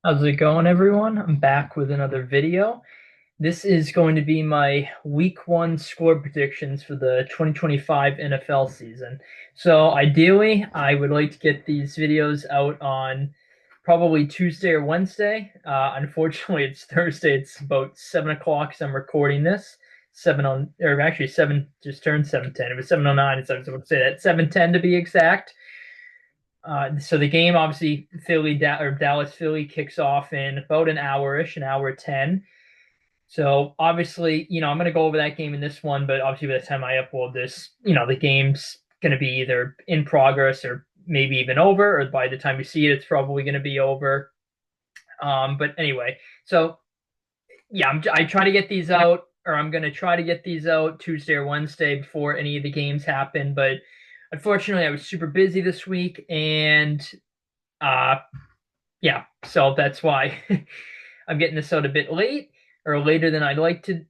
How's it going, everyone? I'm back with another video. This is going to be my week one score predictions for the 2025 NFL season. So, ideally, I would like to get these videos out on probably Tuesday or Wednesday. Unfortunately, it's Thursday. It's about 7 o'clock as I'm recording this. 7 on, or actually 7 just turned 7:10. It was 7:09, as I was about to say that. 7:10 to be exact. So the game, obviously, or Dallas Philly kicks off in about an hour-ish, an hour 10. So obviously, I'm going to go over that game in this one, but obviously by the time I upload this, the game's going to be either in progress or maybe even over, or by the time you see it, it's probably going to be over. But anyway, so yeah, I try to get these out, or I'm going to try to get these out Tuesday or Wednesday before any of the games happen. But unfortunately, I was super busy this week, and uh, yeah, so that's why I'm getting this out a bit late or later than I'd like to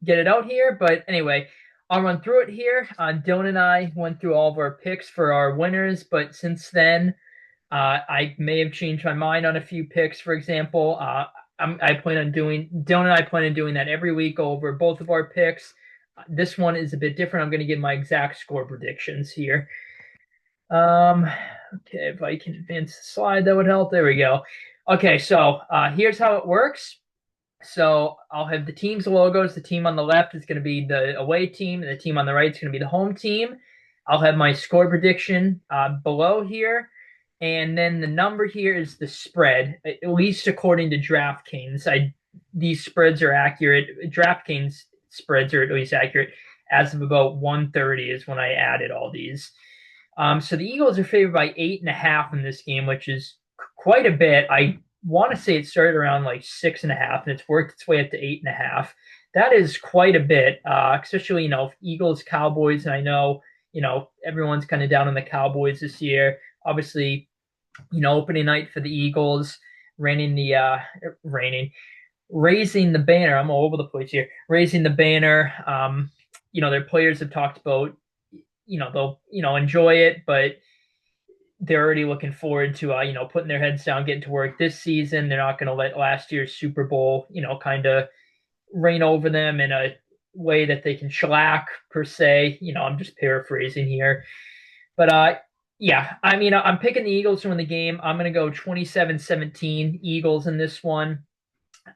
get it out here. But anyway, I'll run through it here. Dylan and I went through all of our picks for our winners, but since then, I may have changed my mind on a few picks. For example, I plan on doing Dylan and I plan on doing that every week over both of our picks. This one is a bit different. I'm going to give my exact score predictions here. Um, okay, if I can advance the slide, that would help. There we go. Okay, so here's how it works. So I'll have the team's logos. The team on the left is going to be the away team, and the team on the right is going to be the home team. I'll have my score prediction below here, and then the number here is the spread, at least according to DraftKings. These spreads are accurate. DraftKings spreads are at least accurate as of about 1:30 is when I added all these. So the Eagles are favored by 8.5 in this game, which is quite a bit. I want to say it started around like 6.5, and it's worked its way up to 8.5. That is quite a bit, especially Eagles Cowboys, and I know everyone's kind of down on the Cowboys this year. Obviously, opening night for the Eagles, raining the raining raising the banner. I'm all over the place here. Raising the banner. Their players have talked about they'll enjoy it, but they're already looking forward to putting their heads down, getting to work this season. They're not going to let last year's Super Bowl kind of reign over them in a way that they can shellac per se. I'm just paraphrasing here, but yeah, I mean, I'm picking the Eagles to win the game. I'm going to go 27-17 Eagles in this one.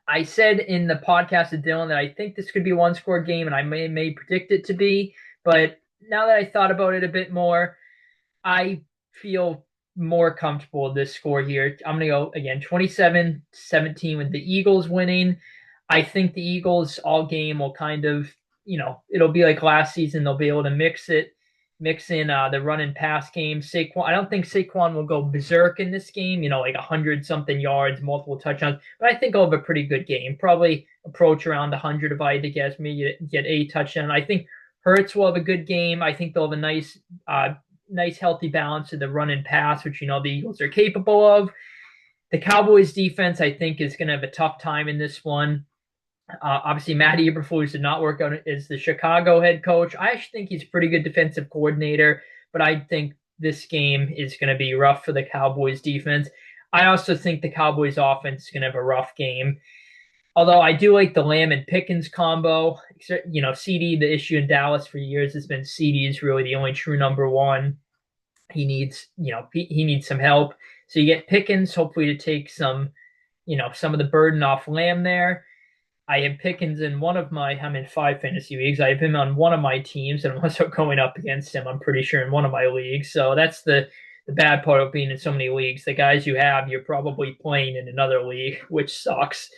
I said in the podcast with Dylan that I think this could be a one score game, and I may predict it to be. But now that I thought about it a bit more, I feel more comfortable with this score here. I'm going to go again 27-17 with the Eagles winning. I think the Eagles all game will kind of, it'll be like last season. They'll be able to mix in the run and pass game. Saquon, I don't think Saquon will go berserk in this game, like 100 something yards, multiple touchdowns, but I think I'll have a pretty good game. Probably approach around 100 if I had to guess, maybe get a touchdown. I think Hurts will have a good game. I think they'll have a nice healthy balance of the run and pass, which the Eagles are capable of. The Cowboys defense, I think, is going to have a tough time in this one. Obviously, Matt Eberflus did not work out as the Chicago head coach. I actually think he's a pretty good defensive coordinator, but I think this game is going to be rough for the Cowboys defense. I also think the Cowboys offense is going to have a rough game. Although I do like the Lamb and Pickens combo. CD, the issue in Dallas for years has been CD is really the only true number one. He needs, he needs some help. So you get Pickens, hopefully to take some of the burden off Lamb there. I have Pickens in I'm in 5 fantasy leagues. I have him on one of my teams, and I'm also going up against him, I'm pretty sure, in one of my leagues. So that's the bad part of being in so many leagues. The guys you have, you're probably playing in another league, which sucks.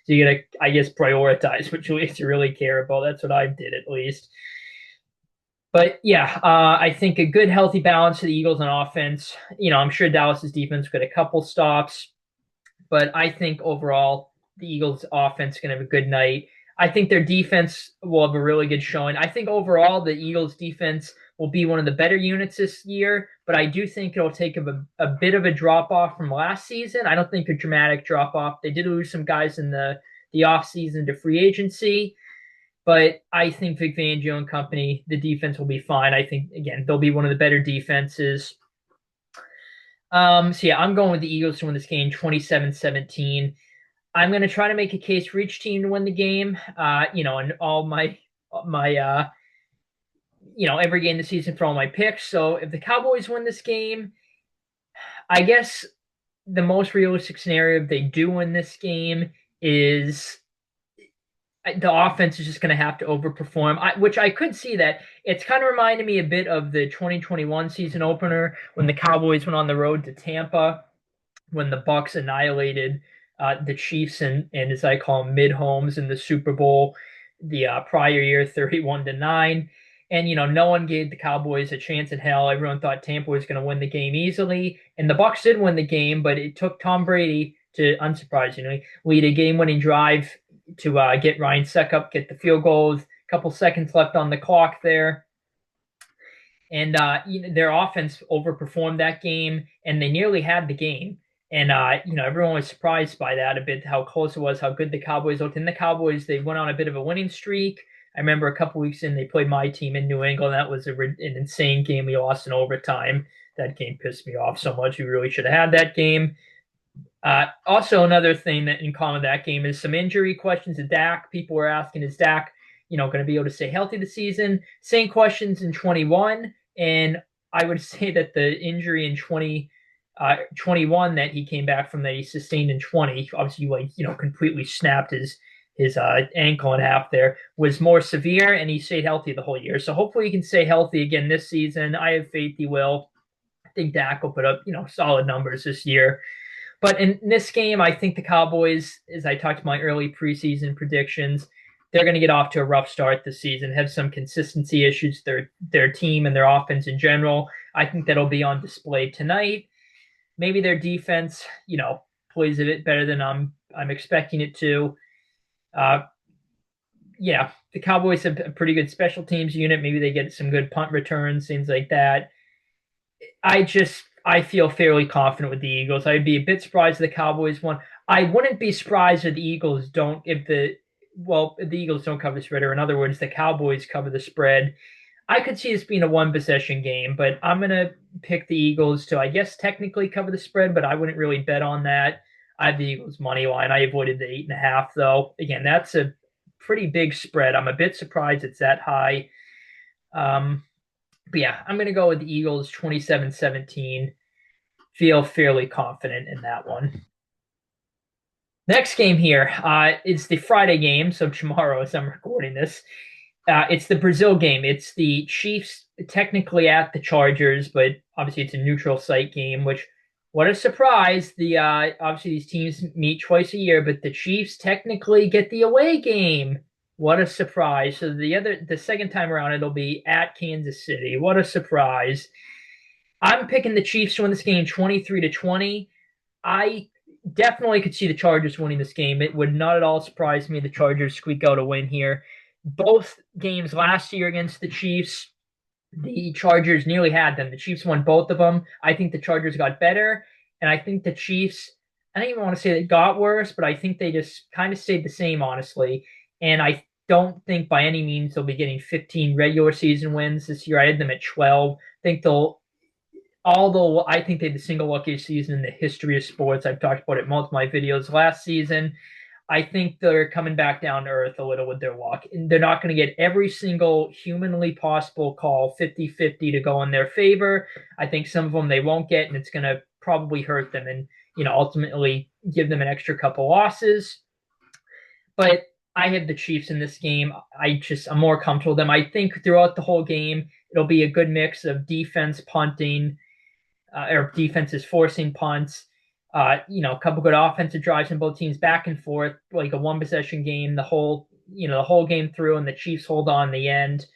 So you gotta, I guess, prioritize which leagues you really care about. That's what I did at least. But yeah, I think a good healthy balance to the Eagles on offense. I'm sure Dallas's defense got a couple stops, but I think overall the Eagles' offense is going to have a good night. I think their defense will have a really good showing. I think overall the Eagles' defense will be one of the better units this year, but I do think it'll take a bit of a drop off from last season. I don't think a dramatic drop off. They did lose some guys in the off season to free agency, but I think Vic Fangio and company, the defense will be fine. I think again they'll be one of the better defenses. So yeah, I'm going with the Eagles to win this game 27-17. I'm going to try to make a case for each team to win the game. And all my every game this season for all my picks. So if the Cowboys win this game, I guess the most realistic scenario if they do win this game is the offense is just going to have to overperform, which I could see that. It's kind of reminded me a bit of the 2021 season opener when the Cowboys went on the road to Tampa, when the Bucks annihilated the Chiefs and as I call them mid homes in the Super Bowl the prior year, 31-9. And no one gave the Cowboys a chance in hell. Everyone thought Tampa was going to win the game easily, and the Bucks did win the game, but it took Tom Brady to, unsurprisingly, lead a game-winning drive to get Ryan Succop, get the field goals. A couple seconds left on the clock there, and their offense overperformed that game, and they nearly had the game. And everyone was surprised by that a bit, how close it was, how good the Cowboys looked. And the Cowboys, they went on a bit of a winning streak. I remember a couple weeks in, they played my team in New England. That was an insane game. We lost in overtime. That game pissed me off so much. We really should have had that game. Also, another thing that in common with that game is some injury questions to Dak. People were asking, is Dak, going to be able to stay healthy this season? Same questions in 21, and I would say that the injury in 21 that he came back from that he sustained in 20, obviously completely snapped his ankle in half there, was more severe, and he stayed healthy the whole year. So hopefully he can stay healthy again this season. I have faith he will. I think Dak will put up solid numbers this year. But in this game, I think the Cowboys, as I talked to my early preseason predictions, they're going to get off to a rough start this season, have some consistency issues, their team and their offense in general. I think that'll be on display tonight. Maybe their defense, plays a bit better than I'm expecting it to. The Cowboys have a pretty good special teams unit. Maybe they get some good punt returns, things like that. I feel fairly confident with the Eagles. I'd be a bit surprised if the Cowboys won. I wouldn't be surprised if the Eagles don't if the Eagles don't cover the spread, or in other words, the Cowboys cover the spread. I could see this being a one possession game, but I'm gonna pick the Eagles to, I guess, technically cover the spread, but I wouldn't really bet on that. I have the Eagles money line. I avoided the 8.5 though. Again, that's a pretty big spread. I'm a bit surprised it's that high. But yeah, I'm going to go with the Eagles 27-17. Feel fairly confident in that one. Next game here is the Friday game, so tomorrow as I'm recording this. It's the Brazil game. It's the Chiefs technically at the Chargers, but obviously it's a neutral site game, which, what a surprise. Obviously these teams meet twice a year, but the Chiefs technically get the away game. What a surprise. So the second time around, it'll be at Kansas City. What a surprise. I'm picking the Chiefs to win this game 23-20. I definitely could see the Chargers winning this game. It would not at all surprise me the Chargers squeak out a win here. Both games last year against the Chiefs, the Chargers nearly had them. The Chiefs won both of them. I think the Chargers got better, and I think the Chiefs, I don't even want to say they got worse, but I think they just kind of stayed the same, honestly. And I don't think by any means they'll be getting 15 regular season wins this year. I had them at 12. Although I think they had the single luckiest season in the history of sports. I've talked about it in multiple of my videos last season. I think they're coming back down to earth a little with their luck. And they're not going to get every single humanly possible call 50-50 to go in their favor. I think some of them they won't get, and it's going to probably hurt them and ultimately give them an extra couple losses. But I have the Chiefs in this game. I'm more comfortable with them. I think throughout the whole game, it'll be a good mix of defense punting, or defenses forcing punts, a couple good offensive drives in both teams back and forth, like a one possession game, the whole game through, and the Chiefs hold on in the end.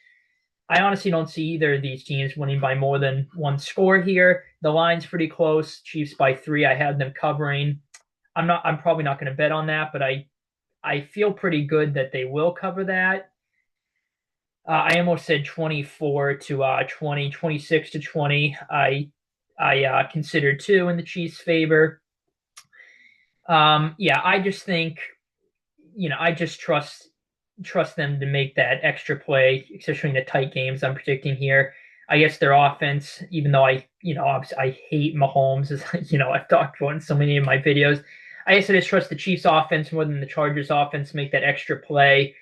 I honestly don't see either of these teams winning by more than one score here. The line's pretty close. Chiefs by 3. I have them covering. I'm probably not going to bet on that, but I feel pretty good that they will cover that. I almost said 24-20, 26-20. I considered 2 in the Chiefs' favor. I just think, I just trust them to make that extra play, especially in the tight games I'm predicting here. I guess their offense, even though I hate Mahomes, as I've talked about in so many of my videos. I guess I just trust the Chiefs offense more than the Chargers offense to make that extra play.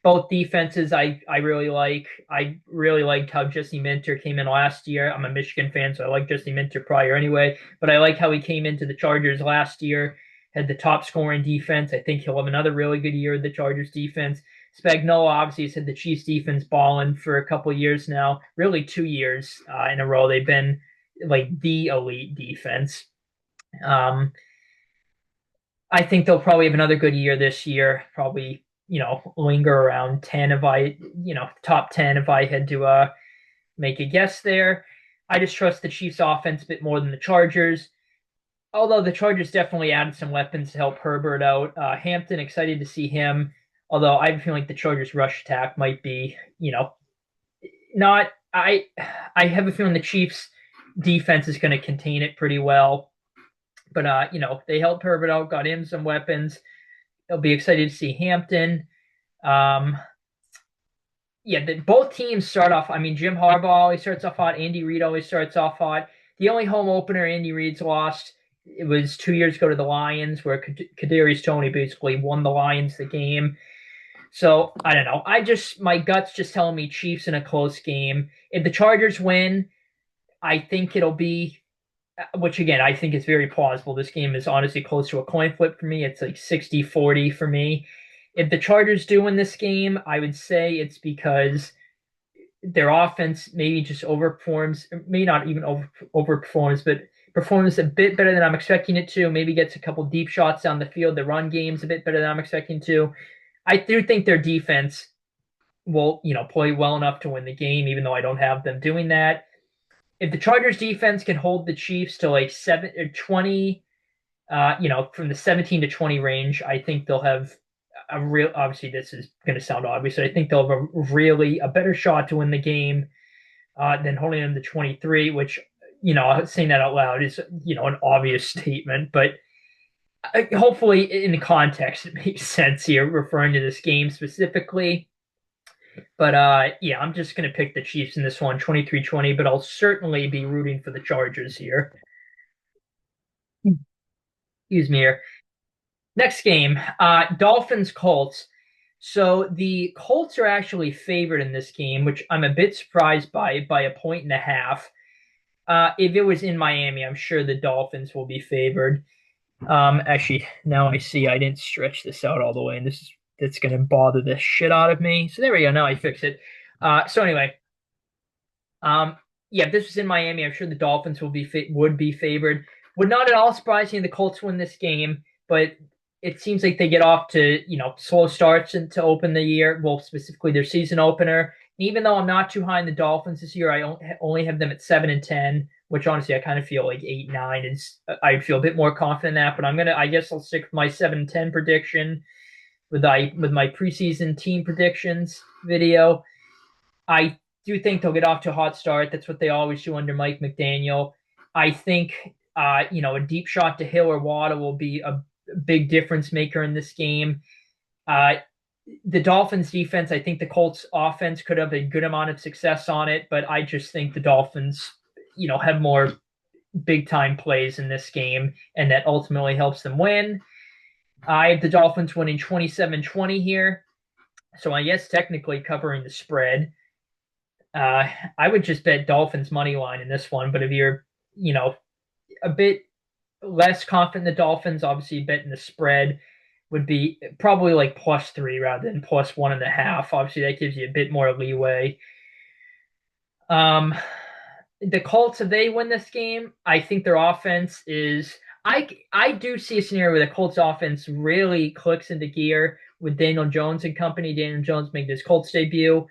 Both defenses I really like. I really liked how Jesse Minter came in last year. I'm a Michigan fan, so I like Jesse Minter prior anyway. But I like how he came into the Chargers last year, had the top scoring defense. I think he'll have another really good year with the Chargers defense. Spagnuolo obviously has had the Chiefs defense balling for a couple years now, really 2 years in a row. They've been like the elite defense. Um, I think they'll probably have another good year this year. Probably, linger around 10 if top 10 if I had to make a guess there. I just trust the Chiefs offense a bit more than the Chargers. Although the Chargers definitely added some weapons to help Herbert out. Hampton, excited to see him. Although I feel like the Chargers rush attack might be, not I have a feeling the Chiefs defense is going to contain it pretty well. But they helped Herbert out, got him some weapons. They'll be excited to see Hampton. Um, both teams start off. I mean, Jim Harbaugh always starts off hot. Andy Reid always starts off hot. The only home opener Andy Reid's lost, it was 2 years ago to the Lions, where Kadarius Toney basically won the Lions the game. So I don't know. My gut's just telling me Chiefs in a close game. If the Chargers win, I think it'll be, which again, I think is very plausible. This game is honestly close to a coin flip for me. It's like 60-40 for me. If the Chargers do win this game, I would say it's because their offense maybe just overperforms, may not even overperforms, but performs a bit better than I'm expecting it to. Maybe gets a couple deep shots down the field. The run game's a bit better than I'm expecting to. I do think their defense will, play well enough to win the game, even though I don't have them doing that. If the Chargers defense can hold the Chiefs to like 7 or 20, from the 17 to 20 range, I think they'll have a real, obviously this is going to sound obvious, I think they'll have a better shot to win the game than holding them to 23, which, saying that out loud is, an obvious statement, but hopefully in the context it makes sense here, referring to this game specifically. But I'm just going to pick the Chiefs in this one, 23-20, but I'll certainly be rooting for the Chargers here. Excuse me here. Next game, Dolphins Colts. So the Colts are actually favored in this game, which I'm a bit surprised by a point and a half. If it was in Miami, I'm sure the Dolphins will be favored. Actually, now I see I didn't stretch this out all the way, and that's going to bother the shit out of me. So there we go. Now I fix it. So anyway, if this was in Miami, I'm sure the Dolphins would be favored. Would not at all surprise me if the Colts win this game, but it seems like they get off to slow starts and to open the year. Well, specifically their season opener. And even though I'm not too high in the Dolphins this year, I only have them at 7-10, which honestly I kind of feel like 8-9 is. I'd feel a bit more confident in that, but I guess I'll stick with my 7-10 prediction with my preseason team predictions video. I do think they'll get off to a hot start. That's what they always do under Mike McDaniel. I think a deep shot to Hill or Waddle will be a big difference maker in this game. The Dolphins defense, I think the Colts offense could have a good amount of success on it, but I just think the Dolphins, have more big time plays in this game, and that ultimately helps them win. I have the Dolphins winning 27-20 here. So I guess technically covering the spread. I would just bet Dolphins money line in this one, but if you're, a bit less confident in the Dolphins, obviously betting the spread would be probably like +3 rather than +1.5. Obviously, that gives you a bit more leeway. The Colts, if they win this game, I think their offense is. I do see a scenario where the Colts offense really clicks into gear with Daniel Jones and company. Daniel Jones made his Colts debut.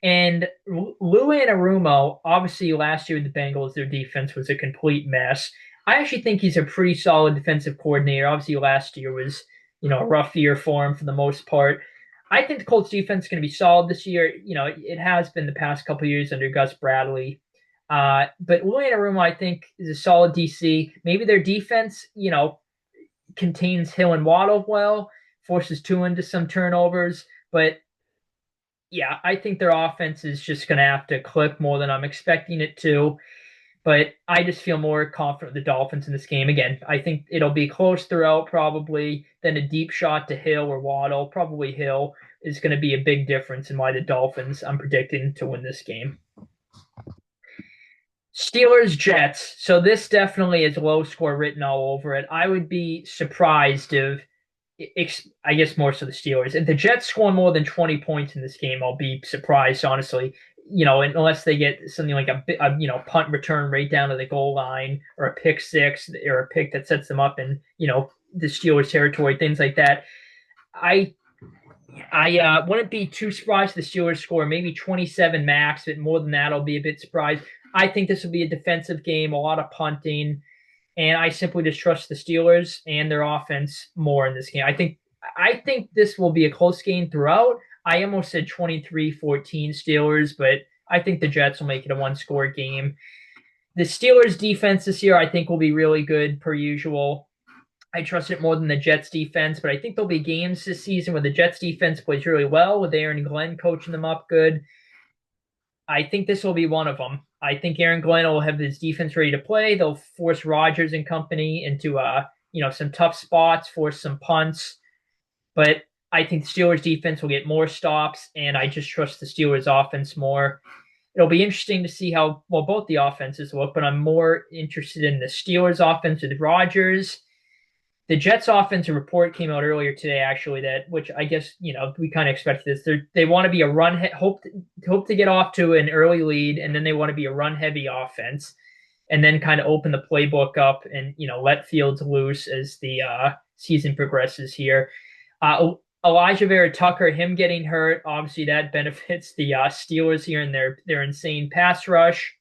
And Lou Anarumo, obviously last year with the Bengals, their defense was a complete mess. I actually think he's a pretty solid defensive coordinator. Obviously last year was, a rough year for him for the most part. I think the Colts defense is going to be solid this year. It has been the past couple of years under Gus Bradley. But Lou Anarumo, I think, is a solid DC. Maybe their defense, contains Hill and Waddle well, forces Tua into some turnovers, but yeah, I think their offense is just going to have to click more than I'm expecting it to. But I just feel more confident with the Dolphins in this game. Again, I think it'll be close throughout, probably. Then a deep shot to Hill or Waddle, probably Hill, is going to be a big difference in why the Dolphins I'm predicting to win this game. Steelers Jets. So this definitely is low score written all over it. I would be surprised if, I guess more so the Steelers. If the Jets score more than 20 points in this game, I'll be surprised, honestly. Unless they get something like a punt return right down to the goal line, or a pick six, or a pick that sets them up in the Steelers territory, things like that. I wouldn't be too surprised if the Steelers score maybe 27 max, but more than that, I'll be a bit surprised. I think this will be a defensive game, a lot of punting, and I simply just trust the Steelers and their offense more in this game. I think this will be a close game throughout. I almost said 23-14 Steelers, but I think the Jets will make it a one-score game. The Steelers defense this year, I think, will be really good per usual. I trust it more than the Jets defense, but I think there'll be games this season where the Jets defense plays really well with Aaron Glenn coaching them up good. I think this will be one of them. I think Aaron Glenn will have his defense ready to play. They'll force Rodgers and company into some tough spots, force some punts. But I think the Steelers defense will get more stops, and I just trust the Steelers offense more. It'll be interesting to see how well both the offenses look, but I'm more interested in the Steelers offense with Rodgers. The Jets offensive report came out earlier today, actually, which I guess we kind of expected this. They want to be a hope to get off to an early lead, and then they want to be a run heavy offense, and then kind of open the playbook up and let Fields loose as the season progresses here. Elijah Vera Tucker, him getting hurt, obviously that benefits the Steelers here in their insane pass rush.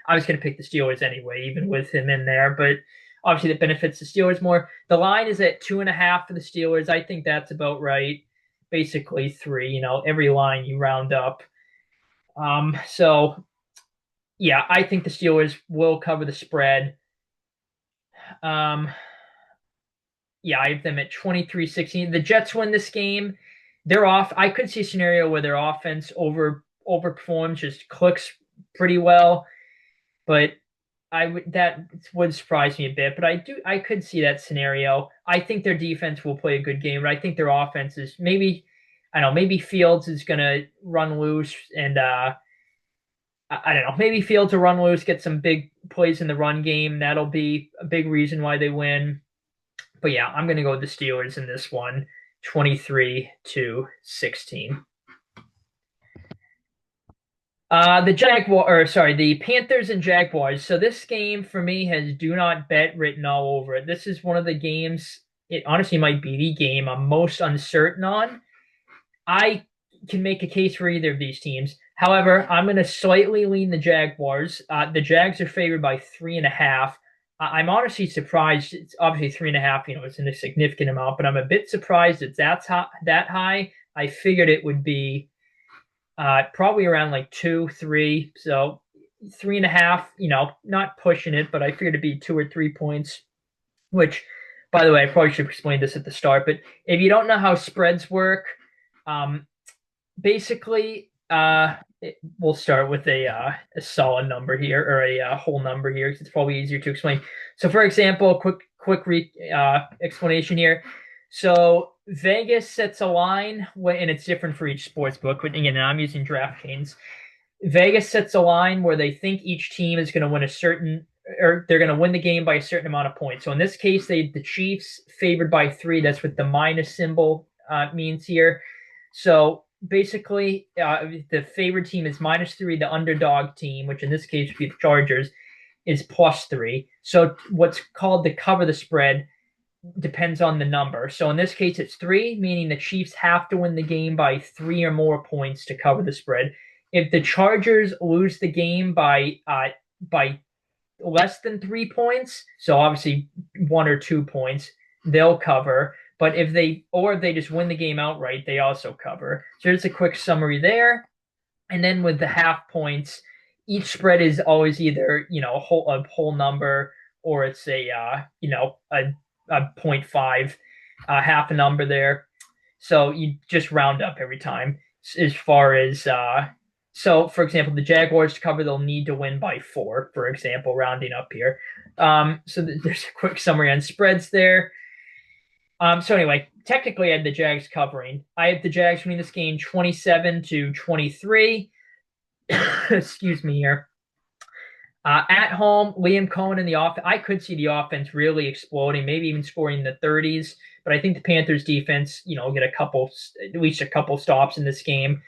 I was going to pick the Steelers anyway, even with him in there, but obviously that benefits the Steelers more. The line is at 2.5 for the Steelers. I think that's about right. Basically 3. Every line you round up. So yeah, I think the Steelers will cover the spread. Yeah, I have them at 23-16. The Jets win this game. They're off. I could see a scenario where their offense overperforms, just clicks pretty well, but that would surprise me a bit. But I could see that scenario. I think their defense will play a good game, but I think their offense is maybe, I don't know, maybe Fields is gonna run loose, and I don't know, maybe Fields will run loose, get some big plays in the run game. That'll be a big reason why they win. But yeah, I'm going to go with the Steelers in this one, 23-16. The Panthers and Jaguars. So this game for me has do not bet written all over it. This is one of the games, it honestly might be the game I'm most uncertain on. I can make a case for either of these teams. However, I'm going to slightly lean the Jaguars. The Jags are favored by 3.5. I'm honestly surprised. It's obviously 3.5. It's in a significant amount, but I'm a bit surprised that high. I figured it would be probably around like 2, 3. So 3.5. Not pushing it, but I figured it'd be 2 or 3 points. Which, by the way, I probably should have explained this at the start. But if you don't know how spreads work, basically, we'll start with a solid number here, or a whole number here, because it's probably easier to explain. So, for example, quick explanation here. So Vegas sets a line, and it's different for each sports book. But again, I'm using DraftKings. Vegas sets a line where they think each team is going to win or they're going to win the game by a certain amount of points. So in this case, the Chiefs favored by 3. That's what the minus symbol means here. So basically, the favored team is -3. The underdog team, which in this case would be the Chargers, is +3. So what's called the cover the spread depends on the number. So in this case, it's 3, meaning the Chiefs have to win the game by 3 or more points to cover the spread. If the Chargers lose the game by less than 3 points, so obviously 1 or 2 points, they'll cover. But if they just win the game outright, they also cover. So there's a quick summary there. And then with the half points, each spread is always either a whole number, or it's a 0.5, half a number there. So you just round up every time. as far as so for example, the Jaguars to cover, they'll need to win by 4, for example, rounding up here. There's a quick summary on spreads there. So anyway, technically I have the Jags covering. I have the Jags winning this game 27-23. Excuse me here. At home, Liam Cohen in the offense. I could see the offense really exploding, maybe even scoring in the 30s. But I think the Panthers defense, get at least a couple stops in this game.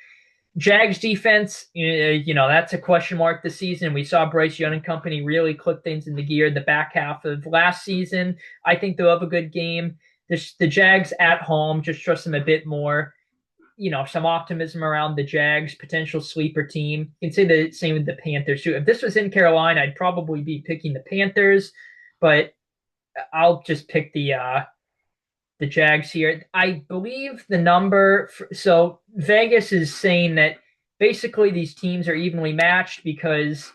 Jags defense, that's a question mark this season. We saw Bryce Young and company really clip things into gear the back half of last season. I think they'll have a good game. The Jags at home, just trust them a bit more. Some optimism around the Jags, potential sleeper team. You can say the same with the Panthers too. If this was in Carolina, I'd probably be picking the Panthers, but I'll just pick the Jags here. I believe the number. So Vegas is saying that basically these teams are evenly matched because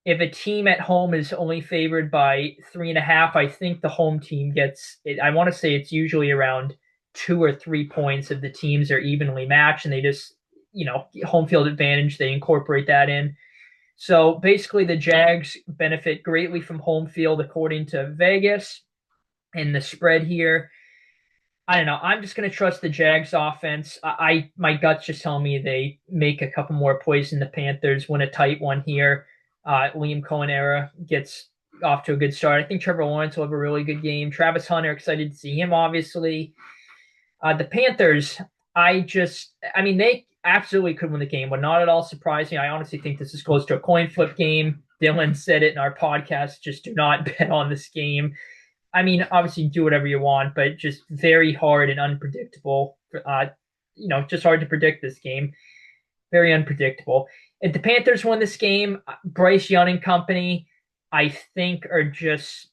if a team at home is only favored by 3.5, I think the home team gets it. I want to say it's usually around 2 or 3 points if the teams are evenly matched and they just, home field advantage, they incorporate that in. So basically the Jags benefit greatly from home field according to Vegas. And the spread here, I don't know. I'm just going to trust the Jags offense. My gut's just telling me they make a couple more plays than the Panthers, win a tight one here. Liam Cohen era gets off to a good start. I think Trevor Lawrence will have a really good game. Travis Hunter, excited to see him, obviously. The Panthers, they absolutely could win the game, but not at all surprising. I honestly think this is close to a coin flip game. Dylan said it in our podcast, just do not bet on this game. Obviously do whatever you want, but just very hard and unpredictable. Just hard to predict this game. Very unpredictable. If the Panthers win this game, Bryce Young and company, I think, are just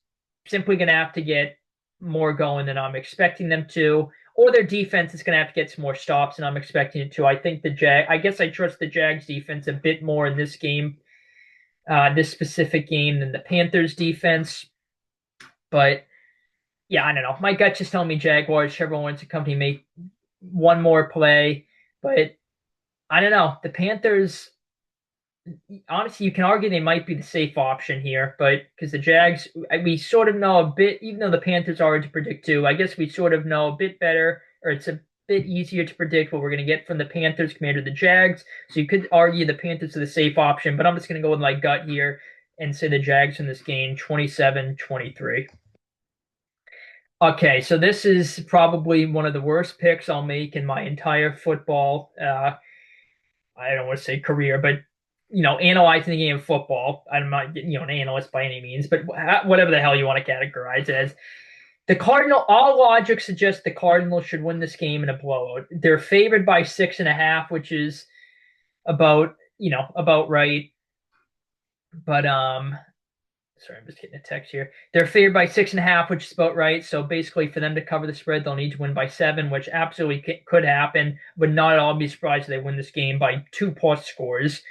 simply going to have to get more going than I'm expecting them to. Or their defense is going to have to get some more stops than I'm expecting it to. I think I guess I trust the Jags defense a bit more in this game, this specific game, than the Panthers defense. But yeah, I don't know. My gut's just telling me Jaguars. Trevor Lawrence and company make one more play, but I don't know. The Panthers, honestly, you can argue they might be the safe option here, but because the Jags, we sort of know a bit, even though the Panthers are hard to predict too, I guess we sort of know a bit better, or it's a bit easier to predict what we're going to get from the Panthers compared to the Jags. So you could argue the Panthers are the safe option, but I'm just going to go with my gut here and say the Jags in this game 27-23. Okay, so this is probably one of the worst picks I'll make in my entire football, I don't want to say career, but analyzing the game of football. I'm not, an analyst by any means, but whatever the hell you want to categorize it as. All logic suggests the Cardinals should win this game in a blowout. They're favored by 6.5, which is about right. But sorry, I'm just getting a text here. They're favored by 6.5, which is about right. So basically, for them to cover the spread, they'll need to win by 7, which absolutely could happen. Would not at all be surprised if they win this game by 2+ scores.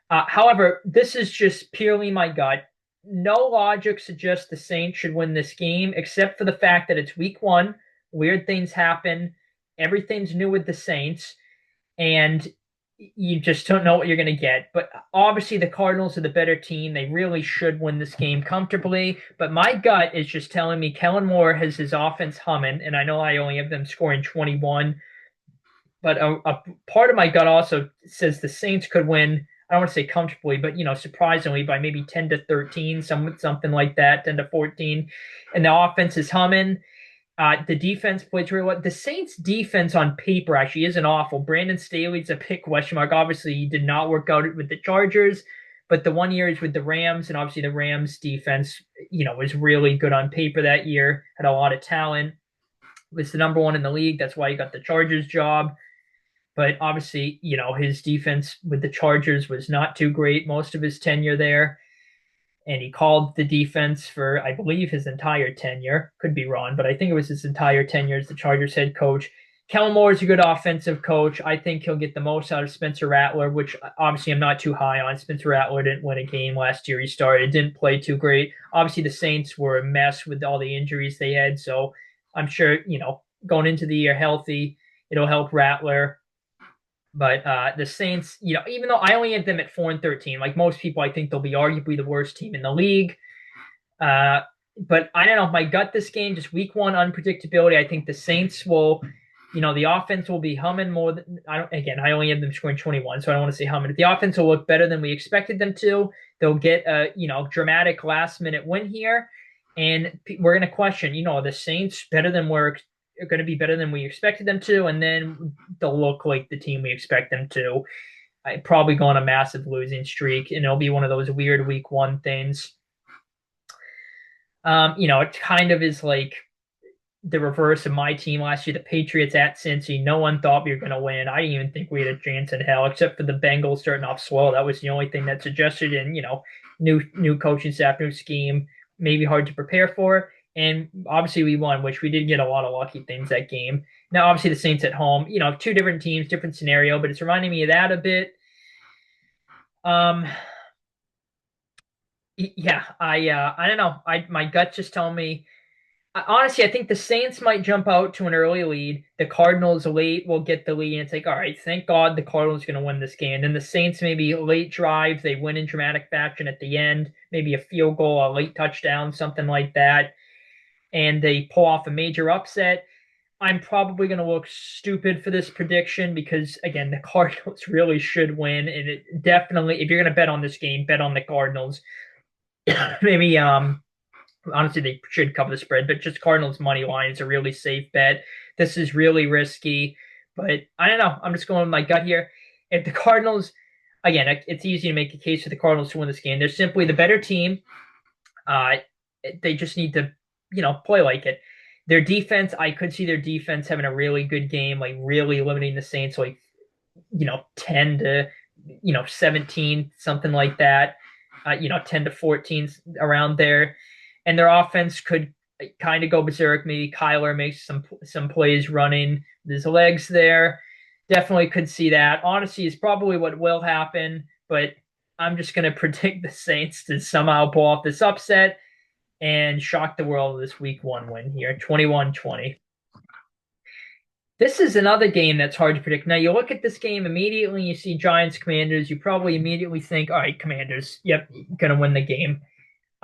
However, this is just purely my gut. No logic suggests the Saints should win this game, except for the fact that it's week 1. Weird things happen. Everything's new with the Saints. And you just don't know what you're going to get. But obviously the Cardinals are the better team. They really should win this game comfortably. But my gut is just telling me Kellen Moore has his offense humming, and I know I only have them scoring 21. But a part of my gut also says the Saints could win, I don't want to say comfortably, but, surprisingly by maybe 10-13, something like that, 10-14. And the offense is humming. The defense plays really well. The Saints' defense on paper actually isn't awful. Brandon Staley's a big question mark. Obviously, he did not work out with the Chargers, but the 1 year is with the Rams, and obviously the Rams' defense, was really good on paper that year, had a lot of talent, was the number 1 in the league. That's why he got the Chargers job. But obviously, his defense with the Chargers was not too great most of his tenure there. And he called the defense for, I believe, his entire tenure. Could be wrong, but I think it was his entire tenure as the Chargers head coach. Kellen Moore is a good offensive coach. I think he'll get the most out of Spencer Rattler, which obviously I'm not too high on. Spencer Rattler didn't win a game last year. He started, didn't play too great. Obviously, the Saints were a mess with all the injuries they had. So I'm sure, going into the year healthy, it'll help Rattler. But the Saints, even though I only had them at 4-13, like most people, I think they'll be arguably the worst team in the league. Uh, but I don't know. My gut this game, just week one unpredictability. I think the Saints will, the offense will be humming more than I only have them scoring 21, so I don't want to say humming. The offense will look better than we expected them to. They'll get a dramatic last minute win here, and we're going to question, the Saints better than we're going to be better than we expected them to, and then they'll look like the team we expect them to. I probably go on a massive losing streak, and it'll be one of those weird week one things. It kind of is like the reverse of my team last year, the Patriots at Cincy. No one thought we were going to win. I didn't even think we had a chance in hell, except for the Bengals starting off slow. That was the only thing that suggested in, new coaching staff, new scheme, maybe hard to prepare for. And obviously we won, which we did get a lot of lucky things that game. Now, obviously the Saints at home, two different teams, different scenario, but it's reminding me of that a bit. Yeah, I don't know. My gut just telling me. Honestly, I think the Saints might jump out to an early lead. The Cardinals late will get the lead, and it's like, all right, thank God the Cardinals going to win this game. Then the Saints maybe late drive, they win in dramatic fashion at the end, maybe a field goal, a late touchdown, something like that, and they pull off a major upset. I'm probably going to look stupid for this prediction because, again, the Cardinals really should win, and it definitely, if you're going to bet on this game, bet on the Cardinals. Maybe honestly they should cover the spread, but just Cardinals money line is a really safe bet. This is really risky, but I don't know. I'm just going with my gut here. If the Cardinals, again, it's easy to make a case for the Cardinals to win this game. They're simply the better team. They just need to, play like it. Their defense, I could see their defense having a really good game, like really limiting the Saints, like 10 to 17, something like that. 10 to 14 around there. And their offense could kind of go berserk. Maybe Kyler makes some plays running his legs there. Definitely could see that. Honestly, is probably what will happen, but I'm just going to predict the Saints to somehow pull off this upset and shock the world with this week one win here, 21-20. This is another game that's hard to predict. Now, you look at this game immediately, you see Giants Commanders, you probably immediately think, all right, Commanders, yep, going to win the game.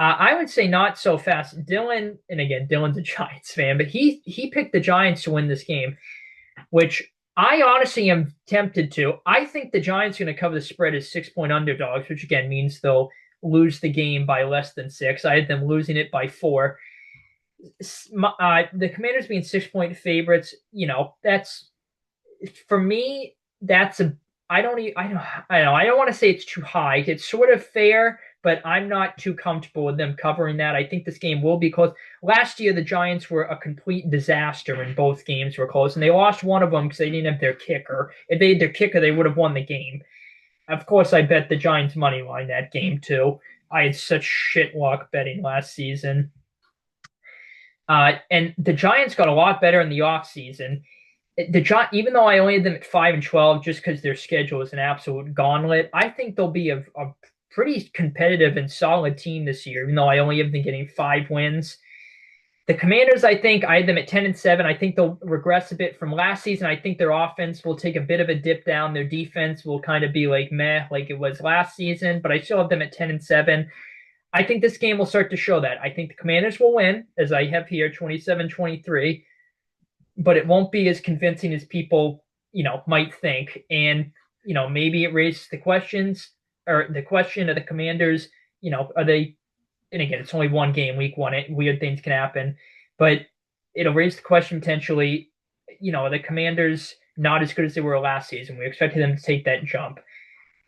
I would say not so fast. Dylan, and again, Dylan's a Giants fan, but he picked the Giants to win this game, which I honestly am tempted to. I think the Giants are going to cover the spread as 6-point underdogs, which again means they'll lose the game by less than 6. I had them losing it by 4. The Commanders being 6-point favorites, that's for me. That's a I don't want to say it's too high. It's sort of fair, but I'm not too comfortable with them covering that. I think this game will be close. Last year, the Giants were a complete disaster in both games were close, and they lost one of them because they didn't have their kicker. If they had their kicker, they would have won the game. Of course, I bet the Giants money line that game too. I had such shit luck betting last season. And the Giants got a lot better in the offseason. Even though I only had them at 5-12, just because their schedule is an absolute gauntlet, I think they'll be a pretty competitive and solid team this year. Even though I only have them getting 5 wins, the Commanders, I think I had them at 10-7. I think they'll regress a bit from last season. I think their offense will take a bit of a dip down. Their defense will kind of be like meh, like it was last season. But I still have them at 10-7. I think this game will start to show that. I think the Commanders will win, as I have here, 27-23, but it won't be as convincing as people, might think. And, maybe it raises the questions or the question of the Commanders, are they, and again, it's only one game, week one, weird things can happen, but it'll raise the question potentially, are the Commanders not as good as they were last season? We expected them to take that jump.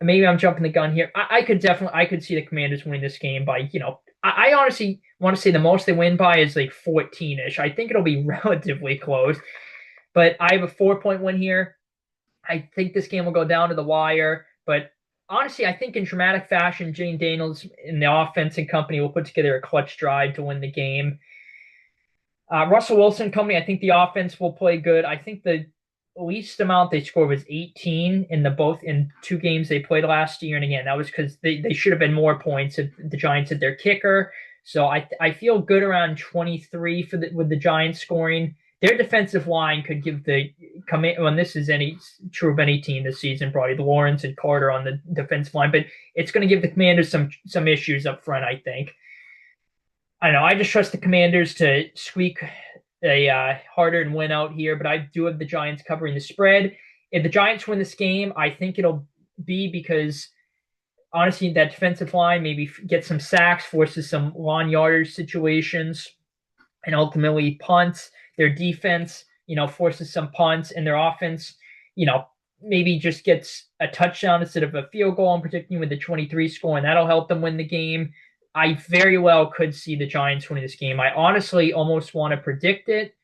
Maybe I'm jumping the gun here. I could see the Commanders winning this game by, I honestly want to say the most they win by is like 14-ish. I think it'll be relatively close, but I have a 4-point win here. I think this game will go down to the wire, but honestly, I think in dramatic fashion, Jane Daniels and the offense and company will put together a clutch drive to win the game. Russell Wilson company, I think the offense will play good. I think the least amount they scored was 18 in 2 games they played last year. And again, that was because they should have been more points if the Giants had their kicker. So I feel good around 23 with the Giants scoring their defensive line could give the command. When this is any true of any team this season, probably Lawrence and Carter on the defensive line, but it's going to give the Commanders some issues up front. I think. I don't know. I just trust the Commanders to squeak a harder and win out here, but I do have the Giants covering the spread. If the Giants win this game, I think it'll be because honestly, that defensive line maybe get some sacks, forces some lawn yardage situations, and ultimately punts. Their defense, forces some punts, and their offense, maybe just gets a touchdown instead of a field goal. I'm predicting with the 23 score, and that'll help them win the game. I very well could see the Giants winning this game. I honestly almost want to predict it.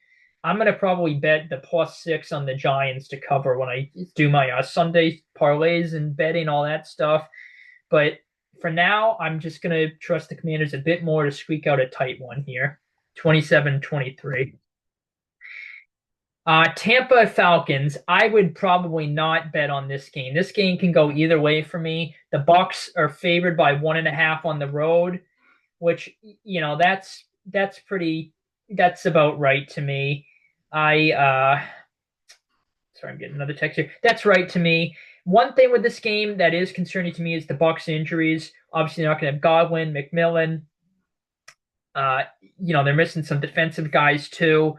I'm going to probably bet the +6 on the Giants to cover when I do my Sunday parlays and betting, all that stuff. But for now, I'm just going to trust the Commanders a bit more to squeak out a tight one here, 27-23. Tampa Falcons. I would probably not bet on this game. This game can go either way for me. The Bucs are favored by 1.5 on the road, which that's about right to me. Sorry, I'm getting another text here. That's right to me. One thing with this game that is concerning to me is the Bucs injuries. Obviously, they're not going to have Godwin, McMillan. They're missing some defensive guys too.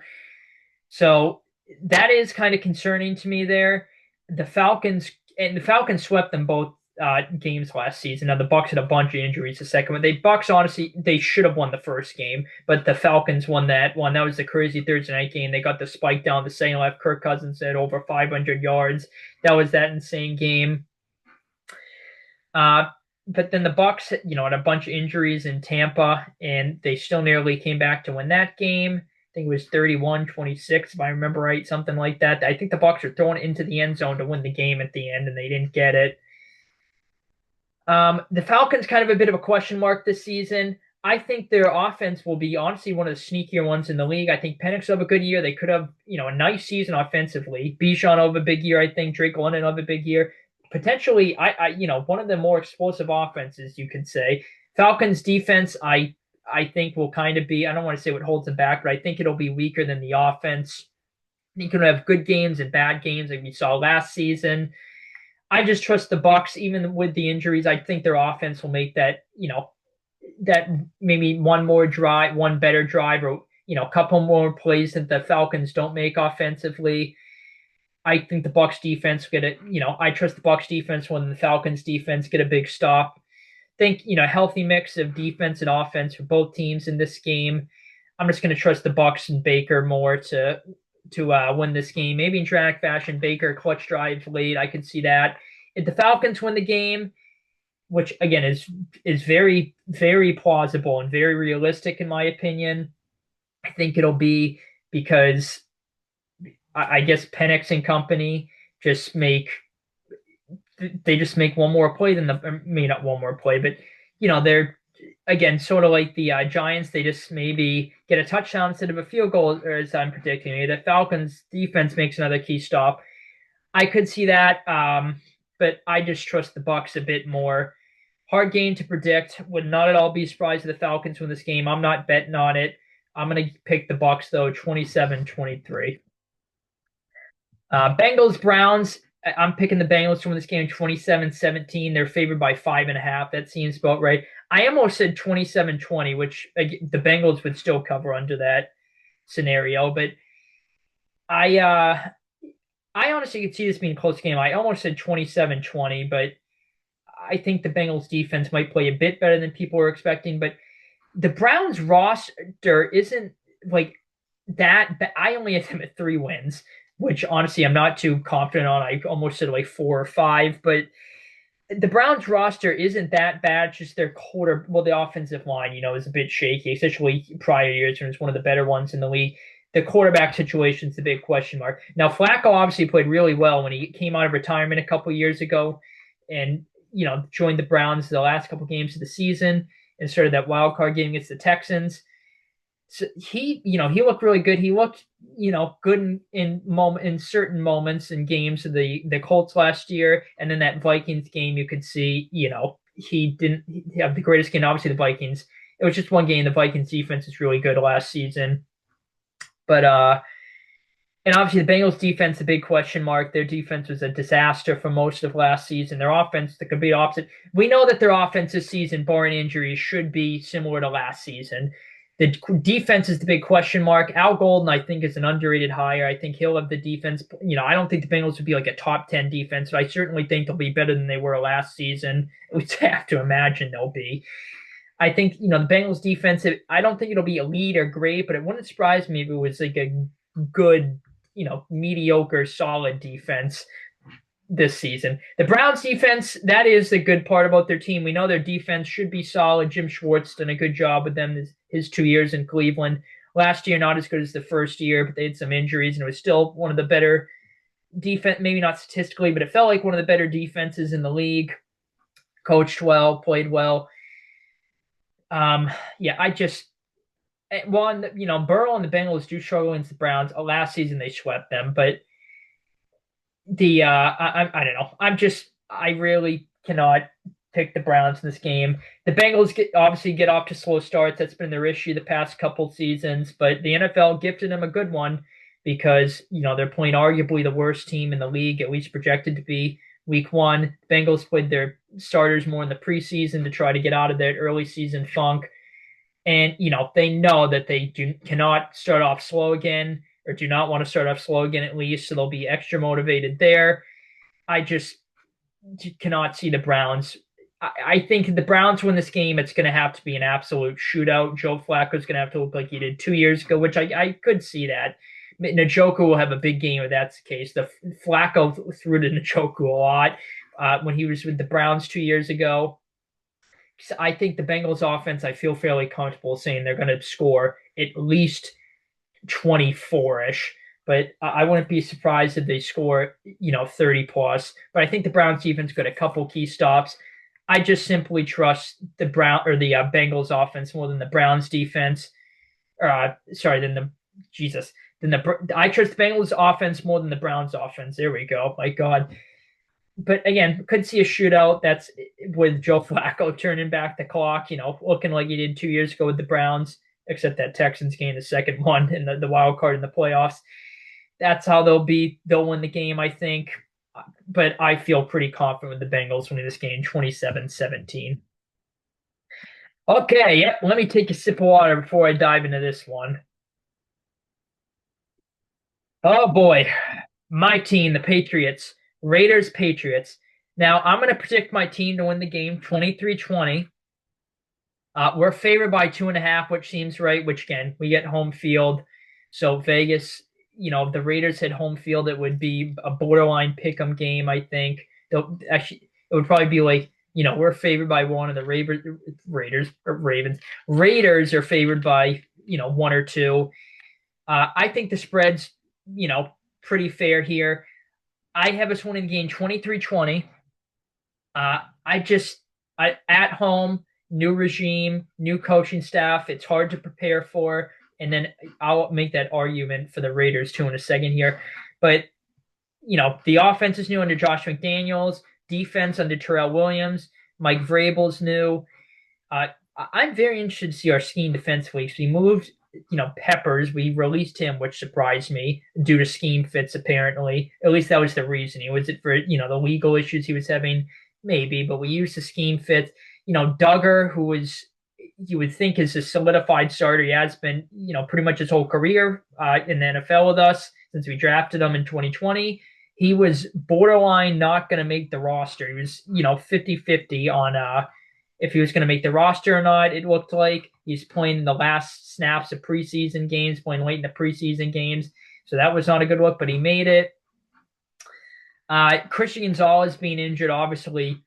So that is kind of concerning to me there. The Falcons swept them both games last season. Now the Bucs had a bunch of injuries the second one. Bucs honestly they should have won the first game, but the Falcons won that one. That was the crazy Thursday night game. They got the spike down the second left. Kirk Cousins had over 500 yards. That was that insane game. But then the Bucs, had a bunch of injuries in Tampa, and they still nearly came back to win that game. I think it was 31-26, if I remember right, something like that. I think the Bucs are throwing it into the end zone to win the game at the end, and they didn't get it. The Falcons kind of a bit of a question mark this season. I think their offense will be honestly one of the sneakier ones in the league. I think Penix will have a good year. They could have, a nice season offensively. Bijan will have a big year, I think. Drake London will have a big year. Potentially, one of the more explosive offenses, you could say. Falcons defense, I think will kind of be, I don't want to say what holds them back, but I think it'll be weaker than the offense. You can have good games and bad games like we saw last season. I just trust the Bucs, even with the injuries. I think their offense will make that, that maybe one better drive, or a couple more plays that the Falcons don't make offensively. I think the Bucs defense I trust the Bucs defense when the Falcons defense get a big stop. I think, healthy mix of defense and offense for both teams in this game. I'm just going to trust the Bucs and Baker more to win this game. Maybe in dramatic fashion, Baker clutch drives late. I could see that. If the Falcons win the game, which again is very, very plausible and very realistic in my opinion, I think it'll be because I guess Penix and company just make one more play than maybe not one more play, but they're again sort of like the Giants. They just maybe get a touchdown instead of a field goal, or as I'm predicting. Maybe the Falcons defense makes another key stop. I could see that, but I just trust the Bucs a bit more. Hard game to predict. Would not at all be surprised if the Falcons win this game. I'm not betting on it. I'm going to pick the Bucs though, 27-23. Bengals Browns. I'm picking the Bengals to win this game 27-17. They're favored by 5.5. That seems about right. I almost said 27-20, which the Bengals would still cover under that scenario. But I honestly could see this being a close game. I almost said 27-20, but I think the Bengals defense might play a bit better than people were expecting. But the Browns roster isn't like that. I only have them at 3 wins, which honestly I'm not too confident on. I almost said like 4 or 5, but the Browns roster isn't that bad. It's just their the offensive line, is a bit shaky, especially prior years when it's one of the better ones in the league. The quarterback situation is the big question mark. Now, Flacco obviously played really well when he came out of retirement a couple years ago and, joined the Browns the last couple games of the season and started that wild card game against the Texans. So he looked really good. He looked, good in certain moments in games of the Colts last year, and then that Vikings game, you could see, he didn't have the greatest game. Obviously, the Vikings. It was just one game. The Vikings defense is really good last season, but And obviously, the Bengals defense, a big question mark. Their defense was a disaster for most of last season. Their offense, the complete opposite. We know that their offense this season, barring injuries, should be similar to last season. The defense is the big question mark. Al Golden, I think, is an underrated hire. I think he'll have the defense. I don't think the Bengals would be like a top 10 defense, but I certainly think they'll be better than they were last season. We have to imagine they'll be. I think, the Bengals defense, I don't think it'll be elite or great, but it wouldn't surprise me if it was like a good, mediocre, solid defense this season. The Browns defense, that is the good part about their team. We know their defense should be solid. Jim Schwartz done a good job with them his 2 years in Cleveland. Last year, not as good as the first year, but they had some injuries, and it was still one of the better defense, maybe not statistically, but it felt like one of the better defenses in the league. Coached well, played well. Yeah, I just one, Burrow and the Bengals do struggle against the Browns. Last season they swept them, but I don't know. I really cannot pick the Browns in this game. The Bengals obviously get off to slow starts. That's been their issue the past couple seasons, but the NFL gifted them a good one because they're playing arguably the worst team in the league, at least projected to be. Week 1, Bengals played their starters more in the preseason to try to get out of that early season funk. And, they know that they cannot start off slow again, or do not want to start off slow again at least, so they'll be extra motivated there. I just cannot see the Browns. I think if the Browns win this game, it's going to have to be an absolute shootout. Joe Flacco's going to have to look like he did 2 years ago, which I could see that. Njoku will have a big game if that's the case. The Flacco threw to Njoku a lot when he was with the Browns 2 years ago. So I think the Bengals offense, I feel fairly comfortable saying they're going to score at least 24-ish. But I wouldn't be surprised if they score, 30 plus. But I think the Browns defense got a couple key stops. I just simply trust the Bengals offense more than the Browns defense. I trust the Bengals offense more than the Browns offense. There we go. My God. But again, could see a shootout. That's with Joe Flacco turning back the clock, looking like he did 2 years ago with the Browns, except that Texans game, the second one, and the wild card in the playoffs. That's how they'll win the game, I think. But I feel pretty confident with the Bengals winning this game 27-17. Okay, yeah, let me take a sip of water before I dive into this one. Oh boy, my team, the Patriots, Raiders, Patriots. Now, I'm going to predict my team to win the game 23-20. We're favored by 2.5, which seems right, which again, we get home field. So Vegas, if the Raiders had home field, it would be a borderline pick 'em game, I think. Actually, it would probably be like, we're favored by 1, and the Raiders are favored by, 1 or 2. I think the spread's, pretty fair here. I have us winning the game 23-20. At home, new regime, new coaching staff. It's hard to prepare for. And then I'll make that argument for the Raiders too in a second here. But, the offense is new under Josh McDaniels, defense under Terrell Williams, Mike Vrabel's new. I'm very interested to see our scheme defensively. So we moved, Peppers. We released him, which surprised me due to scheme fits, apparently. At least that was the reasoning. Was it for, the legal issues he was having? Maybe, but we used the scheme fits. Duggar, who was, you would think is a solidified starter. He has been, pretty much his whole career in the NFL with us since we drafted him in 2020. He was borderline not going to make the roster. He was, 50-50 on if he was going to make the roster or not. It looked like he's playing the last snaps of preseason games, playing late in the preseason games. So that was not a good look, but he made it. Christian Gonzalez being injured obviously,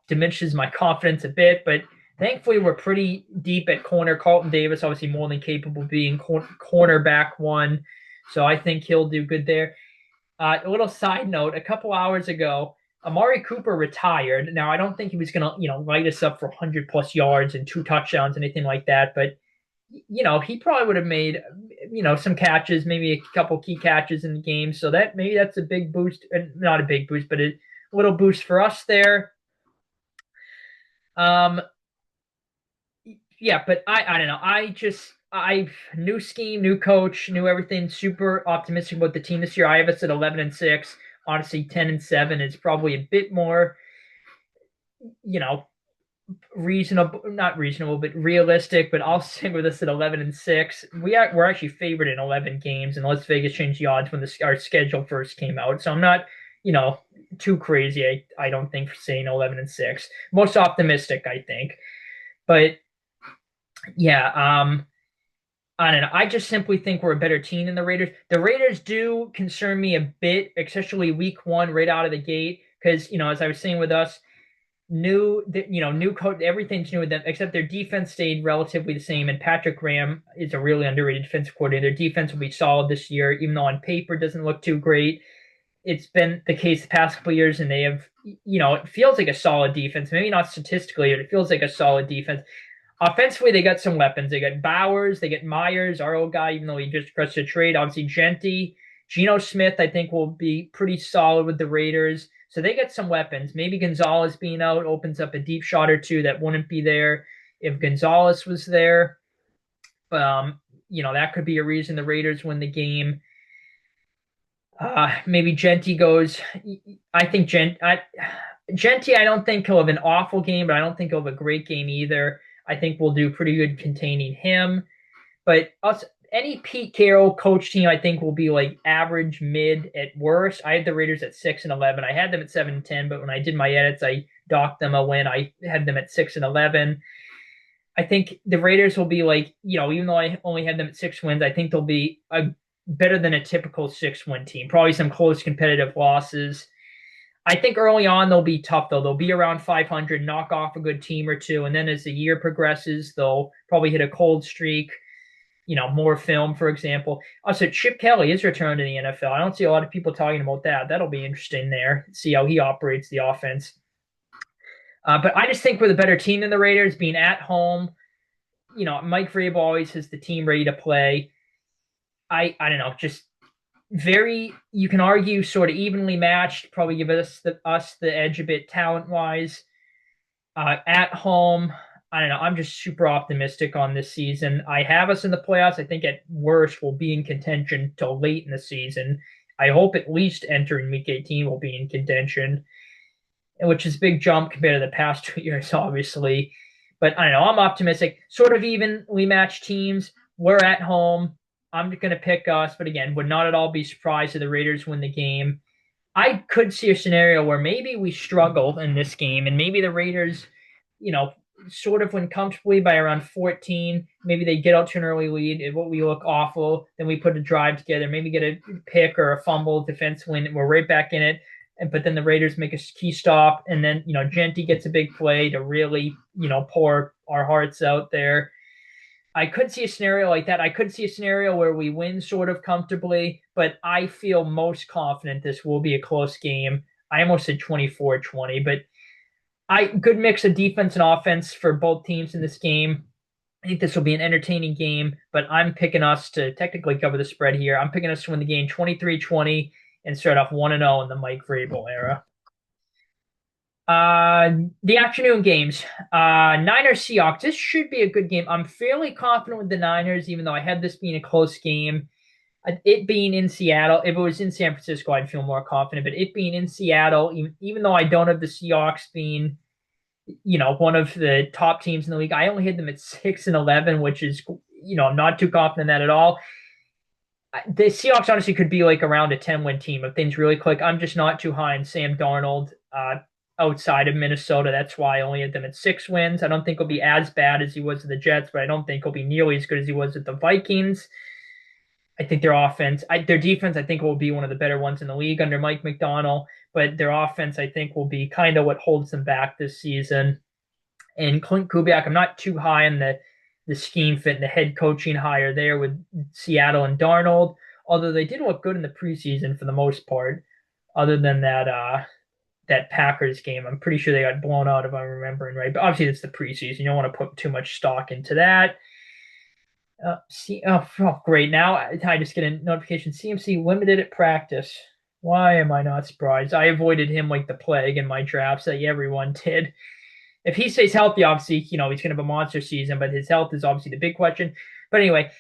diminishes my confidence a bit, but thankfully we're pretty deep at corner. Carlton Davis obviously more than capable of being cornerback 1, so I think he'll do good there. A little side note, a couple hours ago, Amari Cooper retired. Now, I don't think he was going to, light us up for 100-plus yards and 2 touchdowns, anything like that. But, he probably would have made, some catches, maybe a couple key catches in the game. So maybe that's a big boost. Not a big boost, but a little boost for us there. Yeah, but I don't know. I new scheme, new coach, new everything. Super optimistic about the team this year. I have us at 11-6. Honestly, 10-7 is probably a bit more, you know, reasonable, not reasonable, but realistic. But I'll stick with us at 11-6. We're actually favored in 11 games, and Las Vegas changed the odds when our schedule first came out. So I'm not, you know, too crazy. I don't think for saying 11-6. Most optimistic, I think. But yeah, I don't know. I just simply think we're a better team than the Raiders. The Raiders do concern me a bit, especially week one, right out of the gate, because as I was saying with us, new coach, everything's new with them, except their defense stayed relatively the same. And Patrick Graham is a really underrated defensive coordinator. Their defense will be solid this year, even though on paper it doesn't look too great. It's been the case the past couple of years, and they have, it feels like a solid defense. Maybe not statistically, but it feels like a solid defense. Offensively, they got some weapons. They got Bowers, they got Myers, our old guy, even though he just crushed a trade. Obviously, Genty, Geno Smith, I think will be pretty solid with the Raiders. So they get some weapons. Maybe Gonzalez being out opens up a deep shot or two that wouldn't be there if Gonzalez was there. That could be a reason the Raiders win the game. Maybe Genty goes. I think Genty, I don't think he'll have an awful game, but I don't think he'll have a great game either. I think we'll do pretty good containing him. But any Pete Carroll coach team, I think will be like average, mid at worst. I had the Raiders at 6-11. I had them at 7-10, but when I did my edits, I docked them a win. I had them at 6-11. I think the Raiders will be like, even though I only had them at 6 wins, I think they'll be better than a typical 6-win team. Probably some close competitive losses. I think early on they'll be tough though. They'll be around 500, knock off a good team or two, and then as the year progresses, they'll probably hit a cold streak. More film, for example. Also, Chip Kelly is returned to the NFL. I don't see a lot of people talking about that. That'll be interesting there. See how he operates the offense. But I just think we're the better team than the Raiders, being at home. Mike Vrabel always has the team ready to play. I don't know, just very, you can argue, sort of evenly matched. Probably give us the edge a bit talent wise. At home, I don't know. I'm just super optimistic on this season. I have us in the playoffs. I think at worst we'll be in contention till late in the season. I hope at least entering week 18 we'll be in contention, which is a big jump compared to the past 2 years, obviously. But I don't know. I'm optimistic. Sort of evenly matched teams. We're at home. I'm going to pick us, but again, would not at all be surprised if the Raiders win the game. I could see a scenario where maybe we struggle in this game, and maybe the Raiders, sort of win comfortably by around 14. Maybe they get out to an early lead. If what we look awful, then we put a drive together. Maybe get a pick or a fumble, defense win, and we're right back in it. But then the Raiders make a key stop, and then Genty gets a big play to really pour our hearts out there. I could see a scenario like that. I could see a scenario where we win sort of comfortably, but I feel most confident this will be a close game. I almost said 24-20, but good mix of defense and offense for both teams in this game. I think this will be an entertaining game, but I'm picking us to technically cover the spread here. I'm picking us to win the game 23-20 and start off 1-0 in the Mike Vrabel era. The afternoon games. Niners Seahawks. This should be a good game. I'm fairly confident with the Niners, even though I had this being a close game. It being in Seattle, if it was in San Francisco, I'd feel more confident. But it being in Seattle, even though I don't have the Seahawks being, one of the top teams in the league, I only had them at 6-11, which is, I'm not too confident in that at all. The Seahawks honestly could be like around a 10-win team if things really click. I'm just not too high on Sam Darnold. Outside of Minnesota. That's why I only had them at 6 wins. I don't think he'll be as bad as he was with the Jets, but I don't think he'll be nearly as good as he was with the Vikings. I think their defense, I think will be one of the better ones in the league under Mike Macdonald, but their offense, I think, will be kind of what holds them back this season. And Clint Kubiak, I'm not too high on the scheme fit and the head coaching hire there with Seattle and Darnold, although they did look good in the preseason for the most part, other than that Packers game. I'm pretty sure they got blown out if I'm remembering right. But obviously it's the preseason. You don't want to put too much stock into that. Great. Now I just get a notification. CMC limited at practice. Why am I not surprised? I avoided him like the plague in my drafts. Like everyone did. If he stays healthy, obviously, he's going to have a monster season, but his health is obviously the big question. But anyway,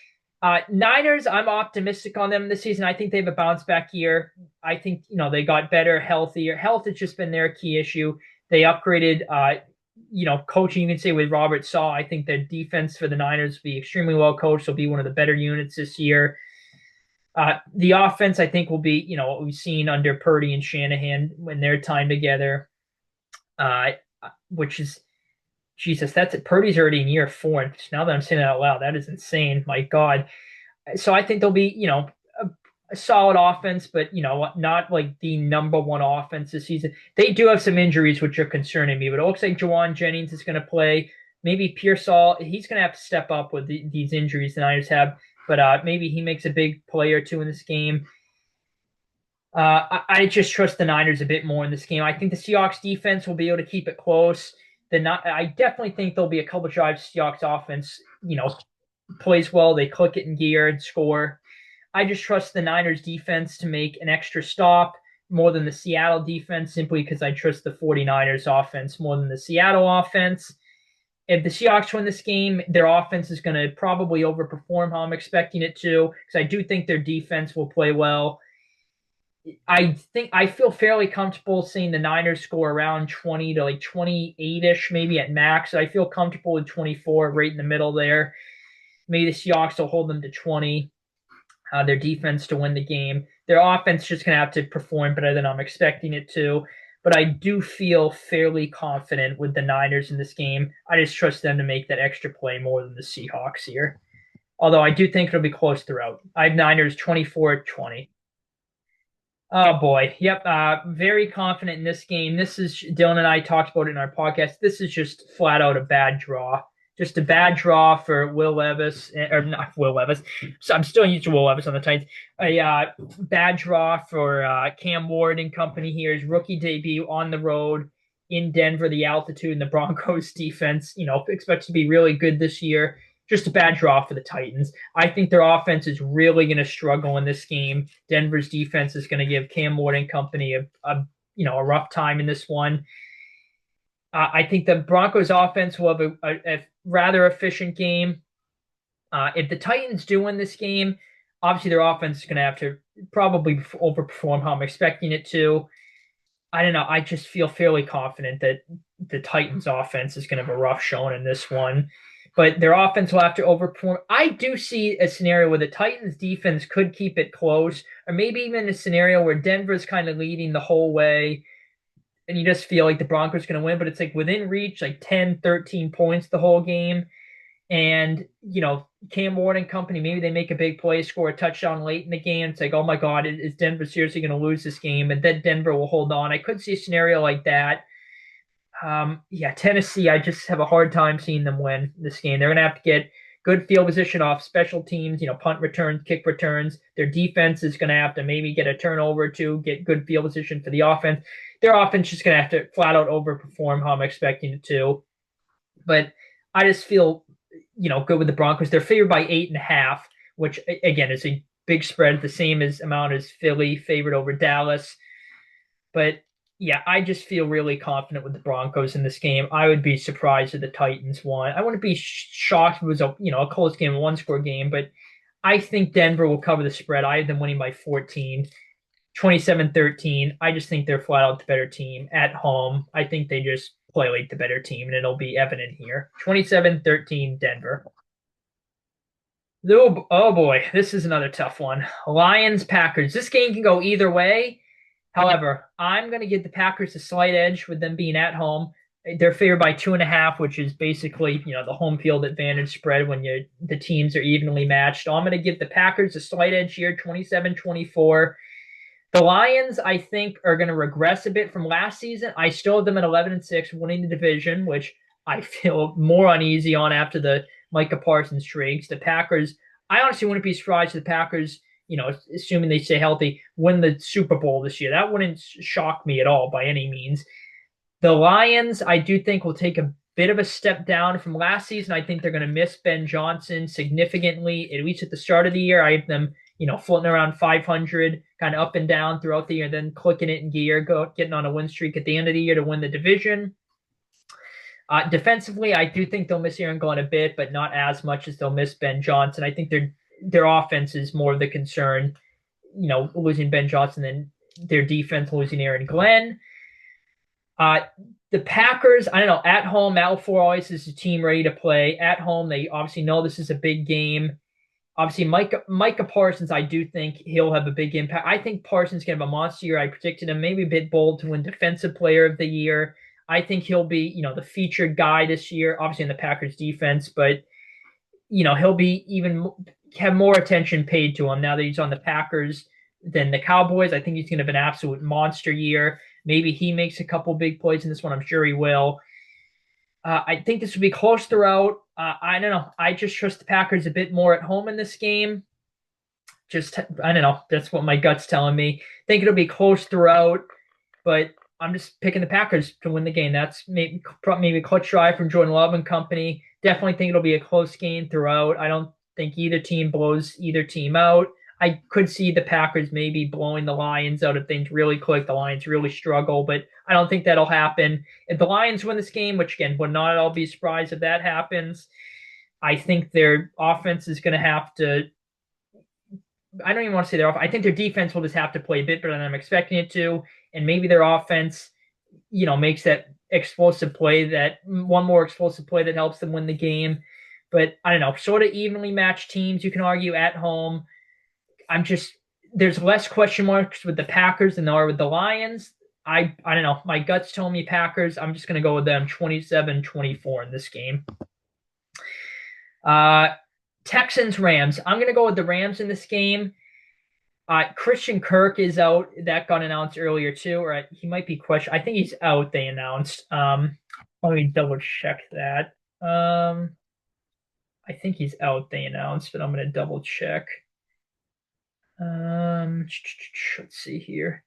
Niners, I'm optimistic on them this season. I think they have a bounce back year. I think, they got better, healthier. Health has just been their key issue. They upgraded, coaching, you can say, with Robert Saw. I think their defense for the Niners will be extremely well coached. They'll be one of the better units this year. The offense, I think, will be, what we've seen under Purdy and Shanahan when their time together, which is, Jesus, that's it. Purdy's already in year 4. And now that I'm saying that out loud, that is insane. My God. So I think they'll be, a solid offense, but, not like the number one offense this season. They do have some injuries, which are concerning me, but it looks like Jawan Jennings is going to play. Maybe Pearsall, he's going to have to step up with these injuries the Niners have, but maybe he makes a big play or two in this game. I just trust the Niners a bit more in this game. I think the Seahawks defense will be able to keep it close. I definitely think there'll be a couple drives Seahawks offense, plays well. They click it in gear and score. I just trust the Niners defense to make an extra stop more than the Seattle defense, simply because I trust the 49ers offense more than the Seattle offense. If the Seahawks win this game, their offense is going to probably overperform how I'm expecting it to, because I do think their defense will play well. I feel fairly comfortable seeing the Niners score around 20 to like 28-ish, maybe at max. I feel comfortable with 24, right in the middle there. Maybe the Seahawks will hold them to 20. Their defense to win the game. Their offense just going to have to perform better than I'm expecting it to. But I do feel fairly confident with the Niners in this game. I just trust them to make that extra play more than the Seahawks here. Although I do think it'll be close throughout. I have Niners 24-20. Oh boy. Yep. Very confident in this game. This is, Dylan and I talked about it in our podcast. This is just flat out a bad draw. Just a bad draw for Will Levis, or not Will Levis. So I'm still used to Will Levis on the Titans. A bad draw for Cam Ward and company here. His rookie debut on the road in Denver. The altitude and the Broncos defense, expects to be really good this year. Just a bad draw for the Titans. I think their offense is really going to struggle in this game. Denver's defense is going to give Cam Ward and company a rough time in this one. I think the Broncos offense will have a rather efficient game. If the Titans do win this game, obviously their offense is going to have to probably overperform how I'm expecting it to. I don't know. I just feel fairly confident that the Titans offense is going to have a rough showing in this one. But their offense will have to overperform. I do see a scenario where the Titans defense could keep it close, or maybe even a scenario where Denver's kind of leading the whole way, and you just feel like the Broncos are going to win, but it's like within reach, like 10, 13 points the whole game. And, Cam Ward and company, maybe they make a big play, score a touchdown late in the game. It's like, oh my God, is Denver seriously going to lose this game? And then Denver will hold on. I could see a scenario like that. Tennessee, I just have a hard time seeing them win this game. They're going to have to get good field position off special teams, punt returns, kick returns. Their defense is going to have to maybe get a turnover to get good field position for the offense. Their offense is going to have to flat out overperform how I'm expecting it to. But I just feel, good with the Broncos. They're favored by 8.5, which again is a big spread, the same amount as Philly favored over Dallas. But yeah, I just feel really confident with the Broncos in this game. I would be surprised if the Titans won. I wouldn't be shocked if it was a close game, a one-score game, but I think Denver will cover the spread. I have them winning by 14, 27-13. I just think they're flat out the better team at home. I think they just play like the better team, and it'll be evident here. 27-13 Denver. Oh boy, this is another tough one. Lions, Packers. This game can go either way. However, I'm going to give the Packers a slight edge with them being at home. They're favored by 2.5, which is basically, the home field advantage spread when the teams are evenly matched. So I'm going to give the Packers a slight edge here, 27-24. The Lions, I think, are going to regress a bit from last season. I still have them at 11-6, winning the division, which I feel more uneasy on after the Micah Parsons streaks. The Packers, I honestly wouldn't be surprised if the Packers, assuming they stay healthy, win the Super Bowl this year. That wouldn't shock me at all by any means. The Lions, I do think, will take a bit of a step down from last season. I think they're going to miss Ben Johnson significantly, at least at the start of the year. I have them, floating around 500, kind of up and down throughout the year, then clicking it in gear, getting on a win streak at the end of the year to win the division. Defensively, I do think they'll miss Aaron Glenn a bit, but not as much as they'll miss Ben Johnson. I think their offense is more of the concern, losing Ben Johnson than their defense losing Aaron Glenn. Uh, the Packers, I don't know, at home, Matt LaFleur always is a team ready to play. At home, they obviously know this is a big game. Obviously, Micah Parsons, I do think he'll have a big impact. I think Parsons can have a monster year. I predicted him maybe a bit bold to win Defensive Player of the Year. I think he'll be, the featured guy this year, obviously in the Packers defense, but he'll be even have more attention paid to him now that he's on the Packers than the Cowboys. I think he's going to have an absolute monster year. Maybe he makes a couple big plays in this one. I'm sure he will. I think this will be close throughout. I don't know. I just trust the Packers a bit more at home in this game. I don't know. That's what my gut's telling me. I think it'll be close throughout, but I'm just picking the Packers to win the game. That's maybe a clutch drive from Jordan Love and company. Definitely think it'll be a close game throughout. I don't think either team blows either team out. I could see the Packers maybe blowing the Lions out if things really click. The Lions really struggle, but I don't think that'll happen. If the Lions win this game, which again would not at all be surprised if that happens, I think their offense is going to have to. I don't even want to say their offense. I think their defense will just have to play a bit better than I'm expecting it to, and maybe their offense, makes that explosive play, that one more explosive play that helps them win the game. But I don't know, sort of evenly matched teams. You can argue at home. There's less question marks with the Packers than there are with the Lions. I don't know. My gut's telling me Packers. I'm just going to go with them 27-24 in this game. Texans, Rams. I'm going to go with the Rams in this game. Christian Kirk is out. That got announced earlier too, or he might be questioned. I think he's out. They announced. Let me double check that. I think he's out. They announced, but I'm going to double check. Let's see here.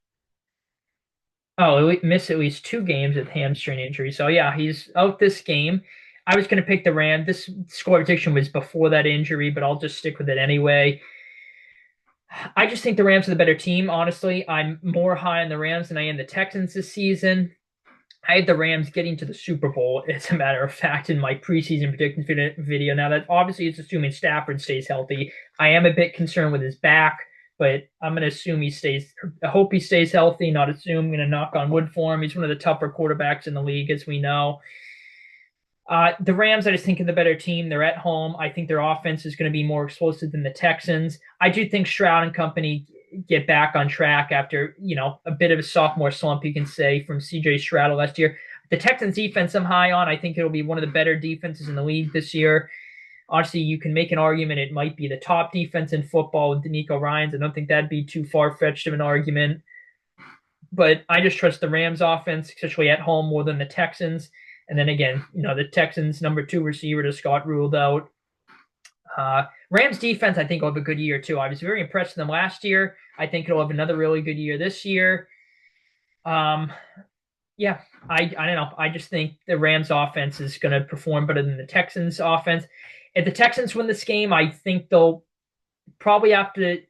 Oh, he missed at least 2 games with hamstring injury. So yeah, he's out this game. I was going to pick the Rams. This score prediction was before that injury, but I'll just stick with it anyway. I just think the Rams are the better team, honestly. I'm more high on the Rams than I am the Texans this season. I had the Rams getting to the Super Bowl, as a matter of fact, in my preseason predictions video. Now, that obviously it's assuming Stafford stays healthy. I am a bit concerned with his back, but I'm going to assume I hope he stays healthy, not assume. I'm going to knock on wood for him. He's one of the tougher quarterbacks in the league, as we know. The Rams, I just think, are the better team. They're at home. I think their offense is going to be more explosive than the Texans. I do think Stroud and company get back on track after, a bit of a sophomore slump, you can say, from C.J. Stroud last year. The Texans defense I'm high on. I think it'll be one of the better defenses in the league this year. Honestly, you can make an argument it might be the top defense in football with DeMeco Ryans. I don't think that'd be too far-fetched of an argument. But I just trust the Rams offense, especially at home, more than the Texans. And then again, the Texans' number 2 receiver just got ruled out. Rams defense, I think, will have a good year too. I was very impressed with them last year. I think it'll have another really good year this year. Yeah, I don't know. I just think the Rams offense is going to perform better than the Texans offense. If the Texans win this game, I think they'll probably have to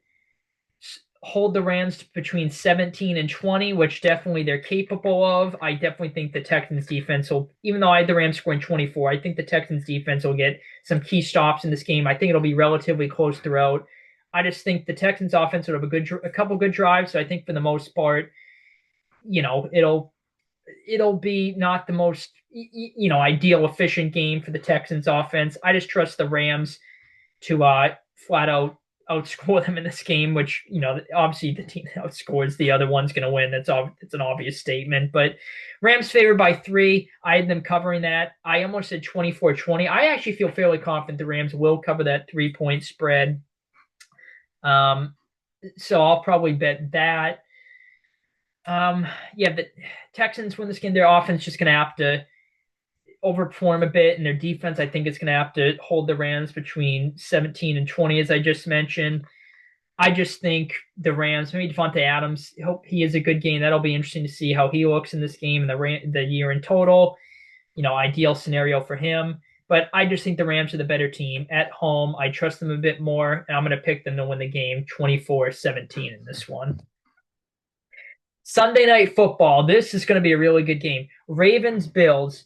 hold the Rams between 17 and 20, which definitely they're capable of. I definitely think the Texans defense will, even though I had the Rams scoring 24, I think the Texans defense will get some key stops in this game. I think it'll be relatively close throughout. I just think the Texans offense will have a couple good drives. So I think for the most part, it'll be not the most, ideal efficient game for the Texans offense. I just trust the Rams to flat out outscore them in this game, which, obviously the team that outscores the other one's going to win. It's an obvious statement, but Rams favored by 3. I had them covering that. I almost said 24-20. I actually feel fairly confident the Rams will cover that 3-point spread. So I'll probably bet that. The Texans win this game. Their offense just going to have to overperform a bit, and their defense, I think, is going to have to hold the Rams between 17 and 20, as I just mentioned. I just think the Rams, maybe Devontae Adams, hope he has a good game. That'll be interesting to see how he looks in this game and the year in total. Ideal scenario for him. But I just think the Rams are the better team at home. I trust them a bit more, and I'm going to pick them to win the game 24-17 in this one. Sunday Night Football. This is going to be a really good game. Ravens-Bills.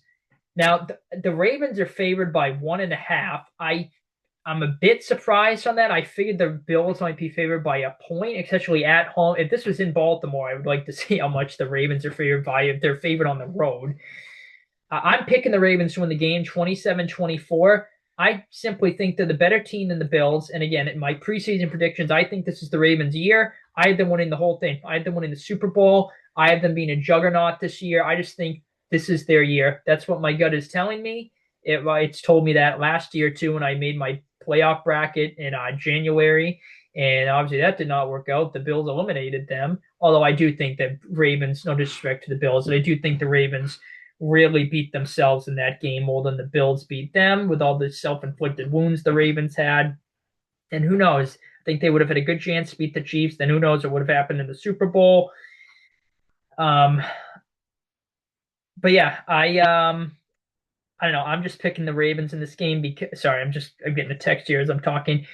Now the Ravens are favored by 1.5. I'm a bit surprised on that. I figured the Bills might be favored by a point, especially at home. If this was in Baltimore, I would like to see how much the Ravens are favored by if they're favored on the road. I'm picking the Ravens to win the game 27-24. I simply think they're the better team than the Bills. And again, in my preseason predictions, I think this is the Ravens' year. I had them winning the whole thing. I had them winning the Super Bowl. I had them being a juggernaut this year. I just think this is their year. That's what my gut is telling me. It's told me that last year, too, when I made my playoff bracket in January. And obviously that did not work out. The Bills eliminated them. Although I do think that Ravens, no disrespect to the Bills, but I do think the Ravens really beat themselves in that game more than the Bills beat them with all the self-inflicted wounds the Ravens had. And who knows? I think they would have had a good chance to beat the Chiefs. Then who knows what would have happened in the Super Bowl. Um, but yeah, I don't know. I'm just picking the Ravens in this game because sorry, I'm getting a text here as I'm talking.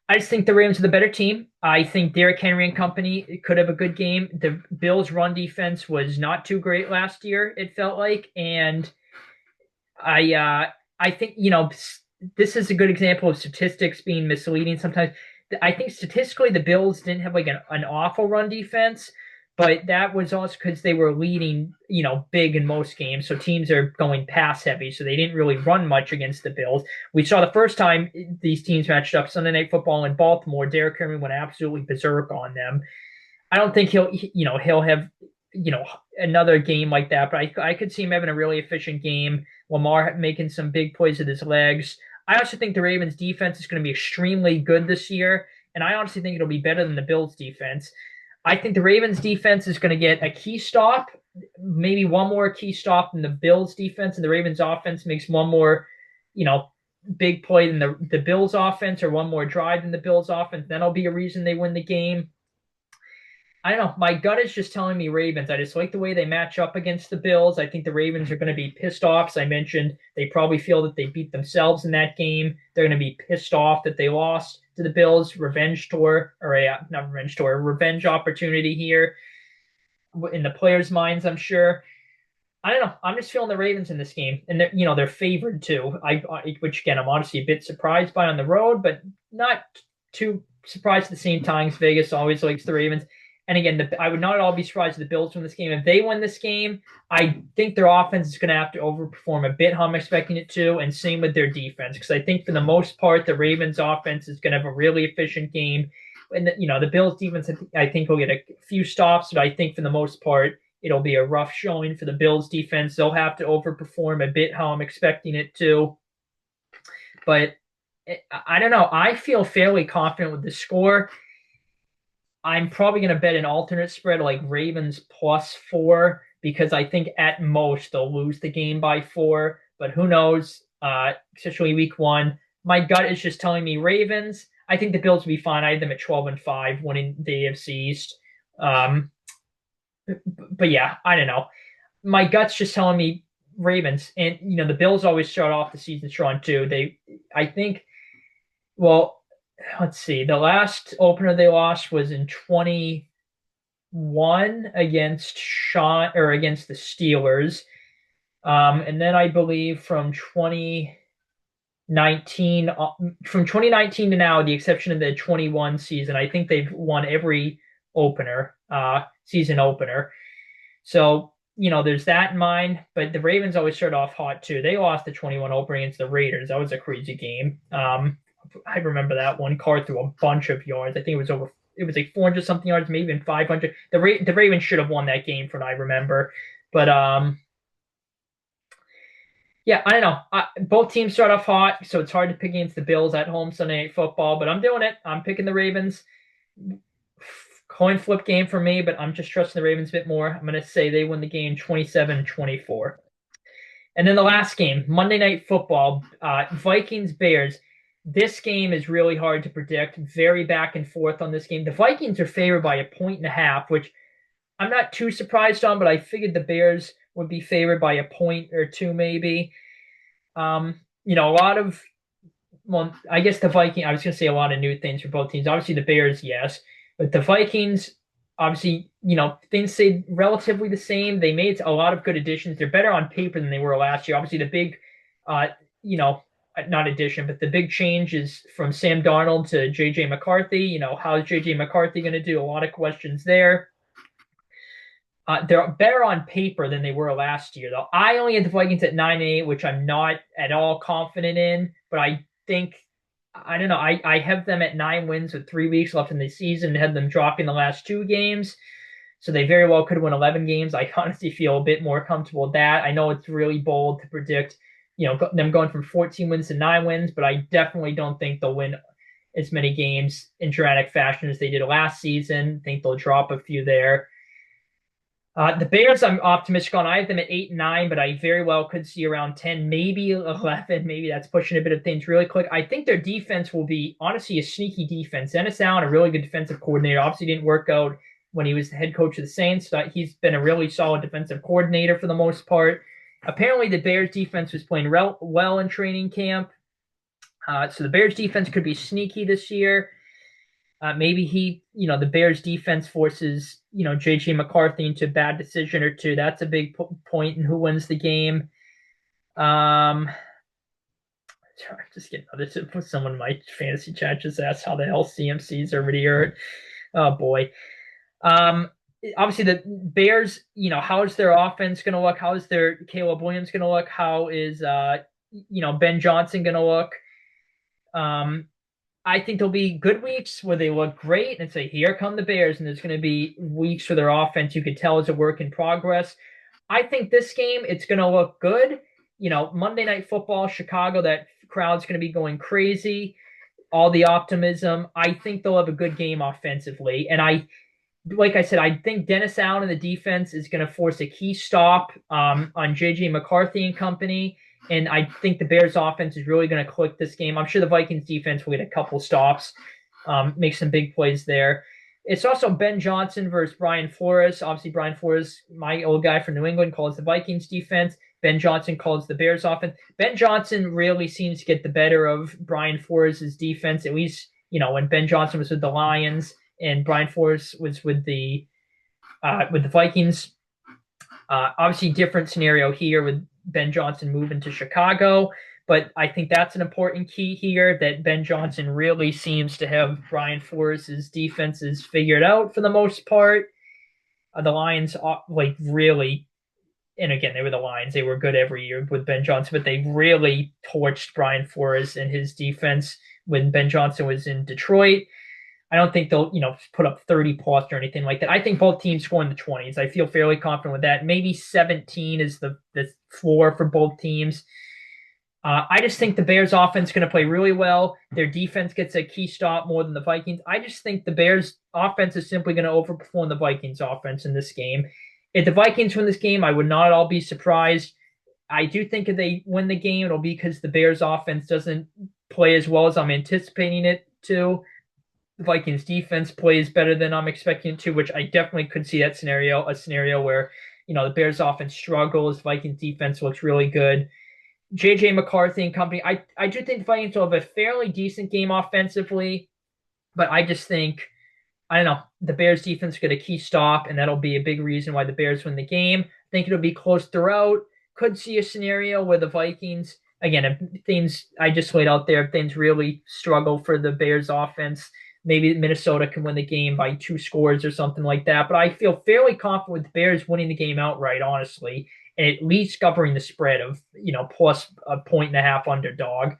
I just think the Ravens are the better team. I think Derrick Henry and company could have a good game. The Bills' run defense was not too great last year, it felt like, and I think this is a good example of statistics being misleading sometimes. I think statistically the Bills didn't have like an awful run defense, but that was also because they were leading big in most games, so teams are going pass heavy, so they didn't really run much against the Bills. We saw the first time these teams matched up Sunday Night Football in Baltimore. Derrick Henry went absolutely berserk on them. I don't think he'll have another game like that, but I could see him having a really efficient game. Lamar making some big plays with his legs. I also think the Ravens defense is going to be extremely good this year, and I honestly think it'll be better than the Bills defense. I think the Ravens defense is going to get a key stop, maybe one more key stop than the Bills defense, and the Ravens offense makes one more, big play than the Bills offense or one more drive than the Bills offense. That'll be a reason they win the game. I don't know. My gut is just telling me Ravens. I just like the way they match up against the Bills. I think the Ravens are going to be pissed off. As I mentioned, they probably feel that they beat themselves in that game. They're going to be pissed off that they lost to the Bills. Revenge tour, or not revenge tour, revenge opportunity here in the players' minds, I'm sure. I don't know. I'm just feeling the Ravens in this game, and they're favored too. Which again, I'm honestly a bit surprised by on the road, but not too surprised at the same time. Vegas always likes the Ravens. And again, I would not at all be surprised if the Bills win this game. If they win this game, I think their offense is going to have to overperform a bit how I'm expecting it to, and same with their defense. Because I think for the most part, the Ravens offense is going to have a really efficient game. And the Bills defense, I think, will get a few stops, but I think for the most part, it'll be a rough showing for the Bills defense. They'll have to overperform a bit how I'm expecting it to. But I don't know. I feel fairly confident with the score. I'm probably going to bet an alternate spread like Ravens +4 because I think at most they'll lose the game by 4. But who knows? Especially week 1. My gut is just telling me Ravens. I think the Bills will be fine. I had them at 12-5, winning the AFC East. But yeah, I don't know. My gut's just telling me Ravens, and the Bills always start off the season strong too. I think, well, let's see. The last opener they lost was in 21 against against the Steelers. And then I believe from 2019 to now, the exception of the 21 season, I think they've won every season opener. So, there's that in mind. But the Ravens always start off hot too. They lost the 21 opener against the Raiders. That was a crazy game. I remember that one. Carr threw a bunch of yards. I think it was like 400 something yards, maybe even 500. The Ravens should have won that game from what I remember. But yeah, I don't know. Both teams start off hot, so it's hard to pick against the Bills at home Sunday Night Football. But I'm doing it. I'm picking the Ravens. Coin flip game for me, but I'm just trusting the Ravens a bit more. I'm going to say they win the game 27-24. And then the last game, Monday Night Football, Vikings-Bears. This game is really hard to predict. Very back and forth on this game. The Vikings are favored by 1.5, which I'm not too surprised on, but I figured the Bears would be favored by 1 point or 2 maybe. A lot of, well, I guess I was going to say a lot of new things for both teams. Obviously the Bears, yes, but the Vikings, obviously, things stayed relatively the same. They made a lot of good additions. They're better on paper than they were last year. Obviously, the big, uh, you know, not addition, but the big change is from Sam Darnold to JJ McCarthy. How is JJ McCarthy going to do? A lot of questions there. They're better on paper than they were last year, though. I only had the Vikings at 9-8, which I'm not at all confident in, but I don't know. I have them at 9 wins with 3 weeks left in the season and had them dropping the last 2 games. So they very well could have won 11 games. I honestly feel a bit more comfortable with that. I know it's really bold to predict, them going from 14 wins to 9 wins, but I definitely don't think they'll win as many games in dramatic fashion as they did last season. I think they'll drop a few there. The Bears, I'm optimistic on. I have them at 8 and 9, but I very well could see around 10, maybe 11. Maybe that's pushing a bit of things really quick. I think their defense will be, honestly, a sneaky defense. Dennis Allen, a really good defensive coordinator, obviously didn't work out when he was the head coach of the Saints. He's been a really solid defensive coordinator for the most part. Apparently, the Bears defense was playing well in training camp. So the Bears defense could be sneaky this year. Maybe the Bears defense forces, JJ McCarthy into a bad decision or two. That's a big point in who wins the game. Just getting this. Someone in my fantasy chat just asked how the hell CMC's already hurt. Oh boy. Obviously the Bears, how is their offense going to look? How is their Caleb Williams going to look? How is Ben Johnson going to look? I think there'll be good weeks where they look great and say, here come the Bears. And there's going to be weeks where their offense, you could tell, is a work in progress. I think this game, it's going to look good. Monday Night Football, Chicago, that crowd's going to be going crazy. All the optimism. I think they'll have a good game offensively. And like I said, I think Dennis Allen and the defense is going to force a key stop on J.J. McCarthy and company. And I think the Bears offense is really going to click this game. I'm sure the Vikings defense will get a couple stops, make some big plays there. It's also Ben Johnson versus Brian Flores. Obviously, Brian Flores, my old guy from New England, calls the Vikings defense. Ben Johnson calls the Bears offense. Ben Johnson really seems to get the better of Brian Flores' defense, at least, when Ben Johnson was with the Lions and Brian Flores was with the Vikings. Obviously, different scenario here with Ben Johnson moving to Chicago, but I think that's an important key here, that Ben Johnson really seems to have Brian Flores' defenses figured out for the most part. The Lions, really, and again, they were the Lions. They were good every year with Ben Johnson, but they really torched Brian Flores and his defense when Ben Johnson was in Detroit. I don't think they'll, put up 30 plus or anything like that. I think both teams score in the 20s. I feel fairly confident with that. Maybe 17 is the floor for both teams. I just think the Bears offense is going to play really well. Their defense gets a key stop more than the Vikings. I just think the Bears offense is simply going to overperform the Vikings offense in this game. If the Vikings win this game, I would not at all be surprised. I do think if they win the game, it'll be because the Bears offense doesn't play as well as I'm anticipating it to. The Vikings defense plays better than I'm expecting it to, which I definitely could see that scenario, a scenario where, the Bears offense struggles, Vikings defense looks really good. JJ McCarthy and company, I do think the Vikings will have a fairly decent game offensively, but I just think, I don't know, the Bears defense get a key stop, and that'll be a big reason why the Bears win the game. I think it'll be close throughout. Could see a scenario where the Vikings, again, if things I just laid out there, if things really struggle for the Bears offense, maybe Minnesota can win the game by 2 scores or something like that. But I feel fairly confident with the Bears winning the game outright, honestly, and at least covering the spread of, plus a 1.5 underdog.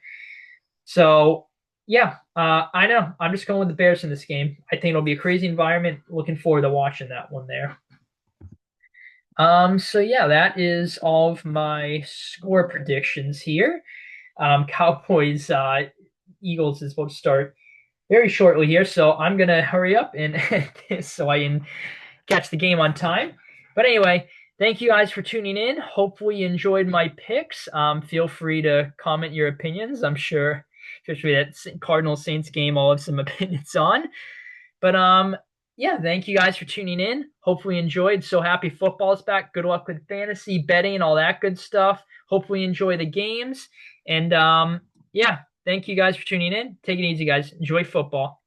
So, yeah, I know. I'm just going with the Bears in this game. I think it'll be a crazy environment. Looking forward to watching that one there. So yeah, that is all of my score predictions here. Cowboys, Eagles is about to start very shortly here, so I'm gonna hurry up and so I can catch the game on time. But anyway, thank you guys for tuning in. Hopefully you enjoyed my picks. Feel free to comment your opinions. I'm sure, especially that Cardinals Saints game, I'll have some opinions on. But yeah, thank you guys for tuning in. Hopefully you enjoyed. So happy football's back. Good luck with fantasy betting and all that good stuff. Hopefully you enjoy the games. And yeah. Thank you guys for tuning in. Take it easy, guys. Enjoy football.